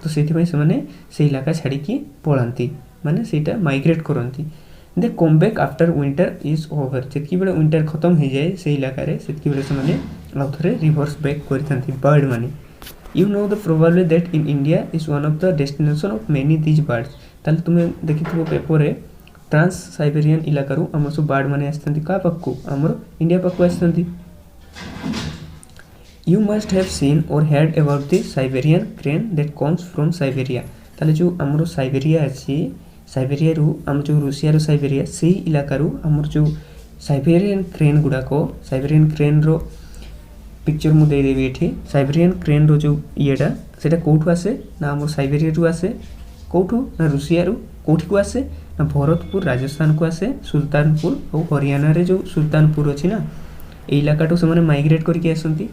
तो सेठी पई से माने से इलाका छाड़ी की पळांती माने सेटा माइग्रेट करंती they come back after winter is over जेतकी बेले विंटर खत्म हो जाए से इलाका रे सेतकी बेले से माने आउथरे रिवर्स बैक करथांती बर्ड माने You know the probably that in India is one of the destination of many these birds. ताले तुम्हें देखी थी वो पेपर है ट्रांस साइबेरियन इलाका रू आमर सब बर्ड माने आस्थांती का पक्कू आमर India पक्कू आस्थांती You must have seen or heard about the Siberian crane that comes from Siberia. ताले जो आमर साइबेरिया अच्छी साइबेरिया रू आमर जो रूसिया रू साइबेरिया सी इलाका रू आमर जो साइबेरियन क्रेन गुड़ा को साइबेरियन क्रेन रो पिक्चर मु देदेवी ये साइबेरियन क्रेन रो जो येटा सेटा कौटू आसे ना आम साइबेरिया रू आसे कौटू ना रूसिया रू कौटी को आसे ना भरतपुर राजस्थान को आसे सुल्तानपुर और हरियाणा रे जो सुल्तानपुर अच्छी ना ये इलाका से माइग्रेट करके आसती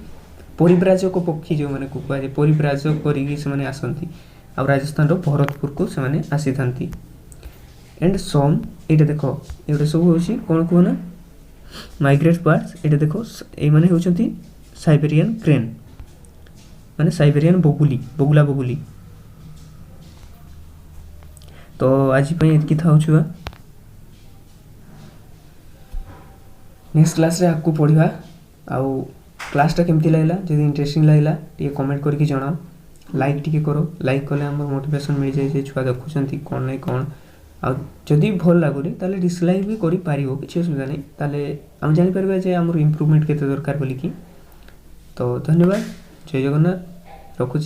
परिव्राजक पक्षी जो मैंने कहुए परिव्राजक करके आसती आ राजस्थान रो भरतपुर को से आसी था एंड सम ये देख ये सब हूँ कौन कहना माइग्रेट बर्ड्स ये देख ये मैंने होती साइबेरियन क्रेन माने साइबेरियन बगुली बगुला बगुली तो आज एतकी था छुआ नेक्स्ट क्लास रे आपको पढ़ा आउ क्लासटा केमती लगला जदि इंटरेस्टिंग लगला टी कमेंट करके जणाओ लाइक टी करो लाइक कले आम मोटिवेशन मिल जाए जे छुआ देखुछंती कोन नै कोन आ जदि भल लागुनी ताले डिसलाइक भी करि पारिबो किछि असुविधा नै ताले हम जानि परबा जे हमर इंप्रूवमेंट केते दरकार बोली कि तो धन्यवाद जय जगन्नाथ रखुଛି।